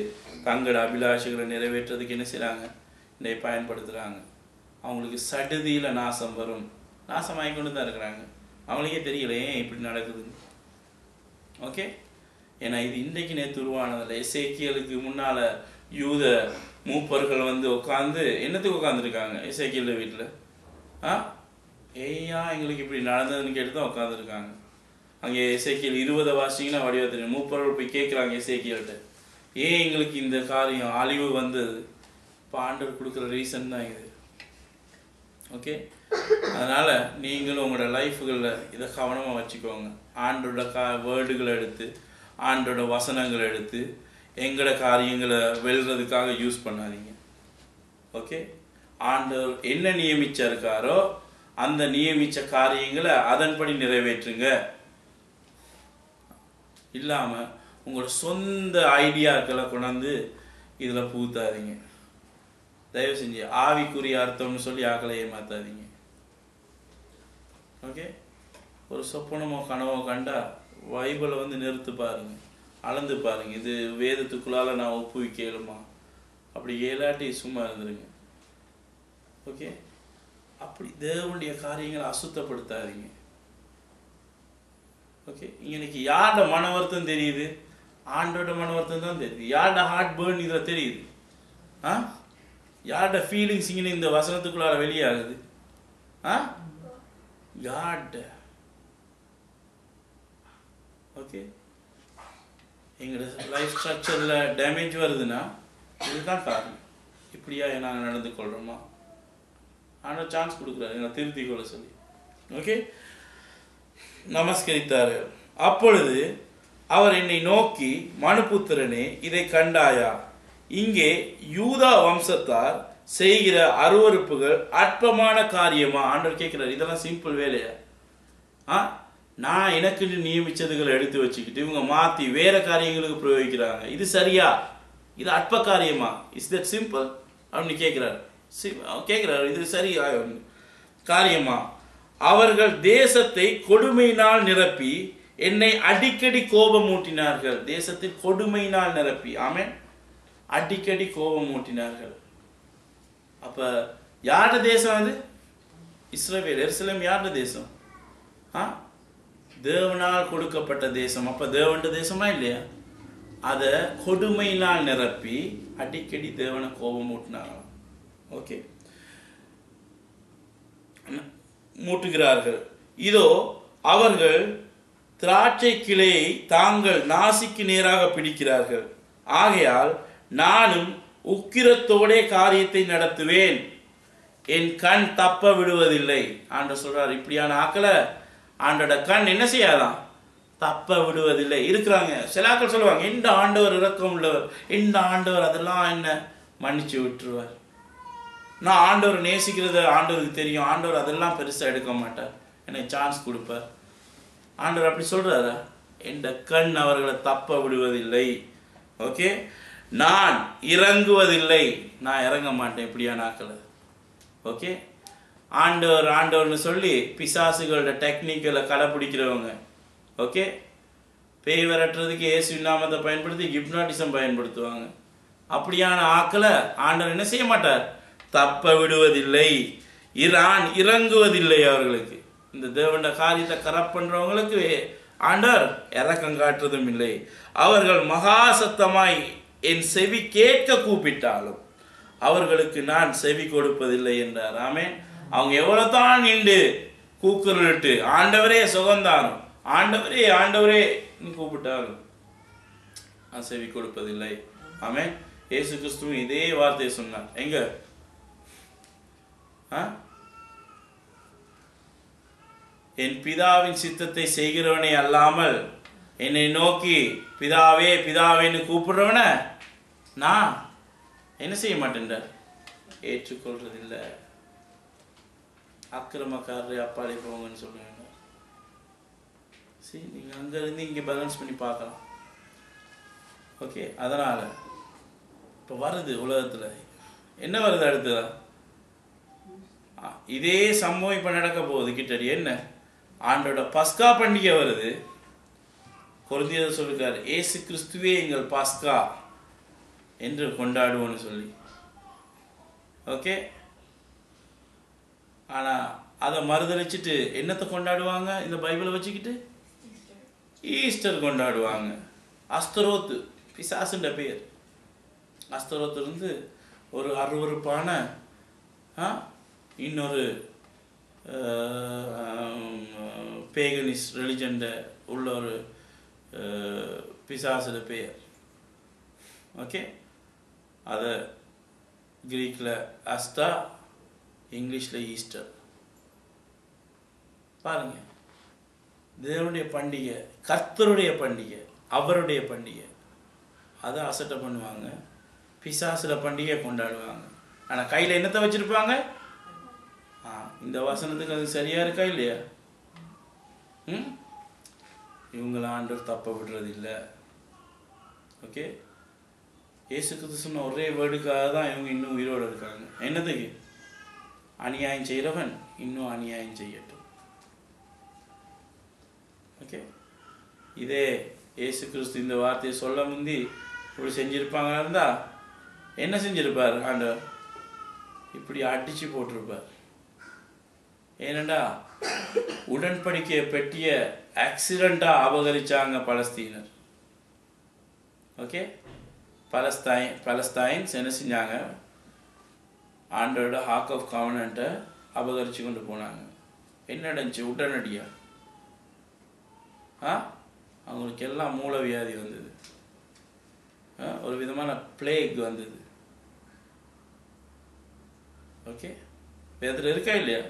[SPEAKER 1] தங்களோட அபிலாஷைகளை நிறைவேற்றுறதுக்கு என்ன செய்கிறாங்க, இதை பயன்படுத்துகிறாங்க. அவங்களுக்கு சடுதியில் நாசம் வரும், நாசமாகி கொண்டு தான் இருக்கிறாங்க. அவங்களுக்கே தெரியல ஏன் இப்படி நடக்குது. ஓகே, ஏன்னா இது இன்றைக்கு நேற்று உருவானதில்லை. எசேக்கியலுக்கு முன்னால் யூத மூப்பர்கள் வந்து உட்காந்து என்னத்துக்கு உட்காந்துருக்காங்க எசேக்கியல் வீட்டில், ஏயா எங்களுக்கு இப்படி நடந்ததுன்னு கேட்டு தான் உட்காந்துருக்காங்க. அங்கே எசேக்கியல் 20 வாசிங்கன்னா வடிவ தெரியும். மூப்பர்கள் போய் கேட்குறாங்க எசேக்கியல்கிட்ட, ஏன் எங்களுக்கு இந்த காரியம் அழிவு வந்தது, இப்போ ஆண்டவர் கொடுக்குற ரீசன் தான் இது. ஓகே, அதனால் நீங்களும் உங்களோட லைஃப்களில் இதை கவனமாக வச்சுக்கோங்க. ஆண்டோட வேர்டுகளை எடுத்து ஆண்டோட வசனங்களை எடுத்து எங்களோட காரியங்களை வெல்றதுக்காக யூஸ் பண்ணாதீங்க. ஓகே, ஆண்டவர் என்ன நியமிச்சிருக்காரோ அந்த நியமித்த காரியங்களை அதன்படி நிறைவேற்றுங்க. இல்லாமல் உங்களோட சொந்த ஐடியாக்களை கொண்டாந்து இதில் பூத்தாதீங்க. தயவு செஞ்சு ஆவிக்குரிய அர்த்தம்னு சொல்லி ஆக்களை ஏமாத்தாதீங்க. ஓகே, ஒரு சொப்பனமோ கனவோ கண்டா பைபிளை வந்து நிறுத்து பாருங்க, அளந்து பாருங்க, இது வேதத்துக்குள்ளால நான் ஒப்புவிக்கலுமா, அப்படி ஏலாட்டி சும்மா இருந்துருங்க. ஓகே, அப்படி தேவனுடைய காரியங்களை அசுத்தப்படுத்தாதீங்க. ஓகே, இன்னைக்கு யாரோட மன வருத்தம் தெரியுது, ஆண்டோட மன வருத்தம் தான் தெரியுது. யாரோட ஹார்ட் பேர்ன் இதில் தெரியுது, யாரோட ஃபீலிங்ஸ் இங்கே இந்த வசனத்துக்குள்ளார வெளியாகுது, காட். ஓகே, எங்களோட லைஃப் ஸ்ட்ரக்சரில் டேமேஜ் வருதுன்னா இதுதான் காரணம். இப்படியா நாங்கள் நடந்து கொள்கிறோமா, ஆனால் சான்ஸ் கொடுக்குறாரு எங்களை திருத்தி கொள்ள சொல்லி. ஓகே, நமஸ்கரித்தார்கள். அப்பொழுது அவர் என்னை நோக்கி, மனுபுத்திரனே, இதை கண்டாயா, இங்கே யூதா வம்சத்தார் செய்கிற அருவருப்புகள் அற்பமான காரியமா? ஆண்டவர் கேட்கிறார், இதெல்லாம் சிம்பிள் வேலையா? நான் எனக்கு நியமிச்சதுகளை எடுத்து வச்சுக்கிட்டு இவங்க மாற்றி வேற காரியங்களுக்கு பிரயோகிக்கிறாங்க, இது சரியா, இது அற்ப காரியமா? இஸ் தட் சிம்பிள் அப்படின்னு கேட்கிறார். இது சரியா காரியமா? அவர்கள் தேசத்தை கொடுமையினால் நிரப்பி என்னை அடிக்கடி கோபமூட்டினார்கள். தேசத்தில் கொடுமையினால் நிரப்பி, ஆமென், அடிக்கடி கோபமூட்டினார்கள். அப்ப யாரோட தேசம் அது? இஸ்ரவேல், எருசலேம் யாரோட தேசம்? தேவனால் கொடுக்கப்பட்ட தேசம். அப்ப தேவன்ட தேசமா இல்லையா? அதை கொடுமையினால் நிரப்பி அடிக்கடி தேவனை கோபமூட்டினார்கள். ஓகே, மூட்டுகிறார்கள். இதோ அவர்கள் திராட்சை கிளையை தாங்கள் நாசிக்கு நேராக பிடிக்கிறார்கள். ஆகையால் நானும் உக்கிரத்தோடே காரியத்தை நடத்துவேன், என் கண் தப்ப விடுவதில்லை. ஆண்டவர் சொல்றார், இப்படியான ஆக்களை ஆண்டோட கண் என்ன செய்யாதான், தப்ப விடுவதில்லை. இருக்கிறாங்க சில ஆக்கள் சொல்லுவாங்க, இந்த ஆண்டவர் இரக்கம் உள்ளவர், இந்த ஆண்டவர் அதெல்லாம் என்ன மன்னிச்சு விட்டுருவார், நான் ஆண்டவர் நேசிக்கிறது ஆண்டவருக்கு தெரியும், ஆண்டவர் அதெல்லாம் பெருசாக எடுக்க மாட்டார், எனக்கு சான்ஸ் கொடுப்பார். ஆண்டவர் அப்படி சொல்றாரா? இந்த கண் அவர்களை தப்ப விடுவதில்லை. ஓகே, நான் இறங்குவதில்லை, நான் இறங்க மாட்டேன் இப்படியான ஆக்களை. ஓகே, ஆண்டவர்னு சொல்லி பிசாசுகளோட டெக்னிக்கலை கடைப்பிடிக்கிறவங்க, ஓகே, பேய் விரட்டுறதுக்கு இயேசு நாமத்தை பயன்படுத்தி ஹிப்னாட்டிசம் பயன்படுத்துவாங்க. அப்படியான ஆக்களை ஆண்டவர் என்ன செய்ய மாட்டார், தப்ப விடுவதில்லை. இறங்குவதில்லை அவர்களுக்கு. இந்த தேவனுடைய காரியத்தை கரெக்ட் பண்றவங்களுக்கு ஆண்டவர் இரக்கம் காட்டுறதும் இல்லை. அவர்கள் மகா சத்தமாய் என் செவி கேட்க கூப்பிட்டாலும் அவர்களுக்கு நான் செவி கொடுப்பதில்லை என்றார். ஆமென். அவங்க எவ்வளவு தான் நின்று கூக்குரலிட்டு ஆண்டவரே சுகந்தாரும், ஆண்டவரே ஆண்டவரே கூப்பிட்டாலும் நான் செவி கொடுப்பதில்லை. ஆமென். இயேசு கிறிஸ்துவும் இதே வார்த்தையை சொன்னார். எங்க என் பிதாவின் சித்தத்தை செய்கிறவனே அல்லாமல் என்னை நோக்கி பிதாவே பிதாவேன்னு கூப்பிடுறவன நான் என்ன செய்ய மாட்டேன்றார், ஏற்றுக்கொள்றதில்லை. அக்கிரமக்காரரை அப்பாலே போங்கன்னு சொல்லுங்க. சரி, நீங்க அங்க இருந்து இங்க பேலன்ஸ் பண்ணி பார்க்கலாம். ஓகே, அதனால இப்ப வருது உலகத்துல என்ன வருது அடுத்ததா இதே சம்பவம் இப்ப நடக்க போகுது. கிட்டடி என்ன ஆண்டோட பஸ்கா பண்டிகை வருது. கொரிந்தியர் சொல்லிருக்காரு, ஏசு கிறிஸ்துவே எங்கள் பஸ்கா என்று கொண்டாடுவோன்னு சொல்லி. ஓகே, ஆனா அதை மறுதளிச்சுட்டு என்னத்தை கொண்டாடுவாங்க இந்த பைபிளை வச்சுக்கிட்டு? ஈஸ்டர் கொண்டாடுவாங்க. அஸ்தரோத்து பிசாசுன்ற பெயர். அஸ்தரோத்து இருந்து ஒரு அருவருப்பான இன்னொரு பேகனிஸ் ரிலிஜன் உள்ள ஒரு பிசாசுட பெயர். ஓகே, அதை கிரீக்கில் அஸ்டா, இங்கிலீஷில் ஈஸ்டர். பாருங்க, தேவனுடைய பண்டிகை, கர்த்தருடைய பண்டிகை, அவருடைய பண்டிகை, அதை அசட்டை பண்ணுவாங்க. பிசாசுல பண்டிகை கொண்டாடுவாங்க. ஆனால் கையில் என்னத்தை வச்சிருப்பாங்க? இந்த வசனத்துக்கு அது சரியா இருக்கா இல்லையா? இவங்கள ஆண்டவர் தப்ப விடுறது இல்லை. ஓகே, இயேசு கிறிஸ்து சொன்ன ஒரே வேர்டுக்காக தான் இவங்க இன்னும் உயிரோடு இருக்காங்க. என்னதுக்கு? அநியாயம் செய்கிறவன் இன்னும் அநியாயம் செய்யட்டும். ஓகே, இதே இயேசு கிறிஸ்து இந்த வார்த்தையை சொல்ல முந்தி இப்படி செஞ்சிருப்பாங்க இருந்தா என்ன செஞ்சிருப்பார் ஆண்டவர்? இப்படி அடிச்சு போட்டிருப்பார். ஏனண்டா உடன்படிக்கையை பெட்டிய ஆக்சிடென்டா அபகரிச்சாங்க பலஸ்தீனர். ஓகே, பலஸ்தீன்ஸ் என்ன செஞ்சாங்க? ஆண்டோட ஆர்க் ஆஃப் கவனன்ட்டை அபகரிச்சு கொண்டு போனாங்க. என்ன நடந்துச்சு? உடனடியா அவங்களுக்கு எல்லாம் மூலவியாதி வந்தது. ஒரு விதமான பிளேக் வந்தது. ஓகே, வேதத்தில் இருக்கா இல்லையா?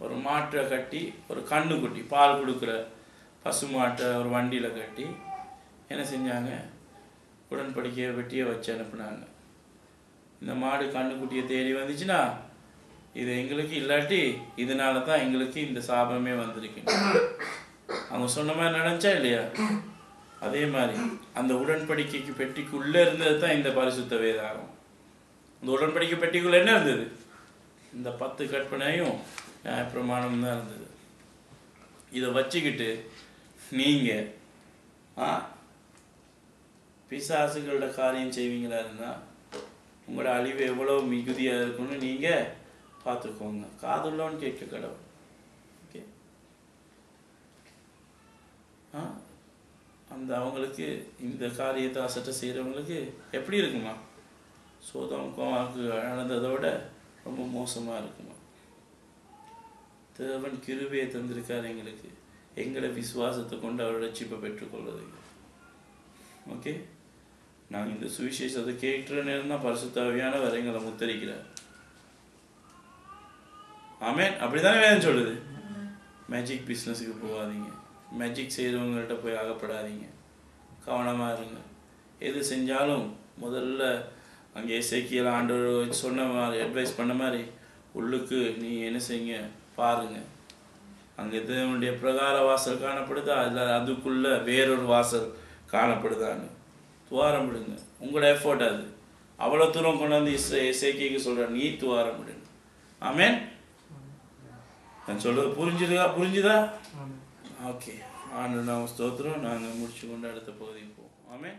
[SPEAKER 1] ஒரு மாட்டை கட்டி, ஒரு கண்ணுக்குட்டி பால் கொடுக்குற பசு மாட்டை ஒரு வண்டியில் கட்டி என்ன செஞ்சாங்க? உடன்படிக்கையை வெட்டியை வச்சு அனுப்புனாங்க. இந்த மாடு கண்ணுக்குட்டியை தேடி வந்துச்சுன்னா இது எங்களுக்கு, இல்லாட்டி இதனால தான் எங்களுக்கு இந்த சாபமே வந்திருக்கு. அவங்க சொன்ன மாதிரி நடந்துச்சா இல்லையா? அதே மாதிரி அந்த உடன்படிக்கைக்கு பெட்டிக்குள்ளே இருந்தது தான் இந்த பரிசுத்த வேதாகம். இந்த உடன்படிக்கை பெட்டிக்குள்ளே என்ன இருந்தது? இந்த 10 கற்பனையும் நியாயப்பிரமாணம் தான் இருந்தது. இதை வச்சுக்கிட்டு நீங்கள் பிசாசுகளோட காரியம் செய்வீங்களா இருந்தால் உங்களோட அழிவு எவ்வளோ மிகுதியாக இருக்குன்னு நீங்கள் பார்த்துக்கோங்க. காதுள்ளவன் கேட்க கடவுள். ஓகே, அந்த அவங்களுக்கு இந்த காரியத்தை அசட்டை செய்கிறவங்களுக்கு எப்படி இருக்குமா? சோதம் கோமாவுக்கு நடந்ததோட ரொம்ப மோசமாக இருக்குமா? தேவன் கிருபையை தந்திருக்கார் எங்களுக்கு, எங்களை விசுவாசத்தை கொண்டு அவரோட ரட்சிப்பை பெற்றுக்கொள்வதுக்கு. ஓகே, நாங்கள் இந்த சுவிசேஷத்தை கேட்குற நேரம் தான் பரிசுத்த ஆவியானவர் எங்களை முத்தரிக்கிறார். ஆமென். அப்படிதானே வேதம் சொல்லுது. மேஜிக் பிஸ்னஸுக்கு போகாதீங்க, மேஜிக் செய்கிறவங்கள்ட்ட போய் அகப்படாதீங்க, கவனமாக இருங்க. எது செஞ்சாலும் முதல்ல அங்கே எசேக்கியேல் ஆண்டவர் சொன்ன மாதிரி, அட்வைஸ் பண்ண மாதிரி உள்ளுக்கு நீ என்ன செய்யுங்க பாருங்க. அங்கே தேவனுடைய பிரகார வாசல் காணப்படுதா, இல்லை அதுக்குள்ள வேறொரு வாசல் காணப்படுதான்னு துவாரம் விடுங்க. உங்களோட எஃபோர்ட் அது. அவ்வளோ தூரம் கொண்டு வந்து எசேக்கியேலுக்கு சொல்கிறேன், நீ துவாரம் விடுங்க. ஆமென். நான் சொல்றது புரிஞ்சுதா? ஓகே, ஆண்டு நாம் ஸ்தோத்திரம். நாங்கள் முடிச்சு கொண்டு அடுத்த பகுதிக்கு போவோம். ஆமென்.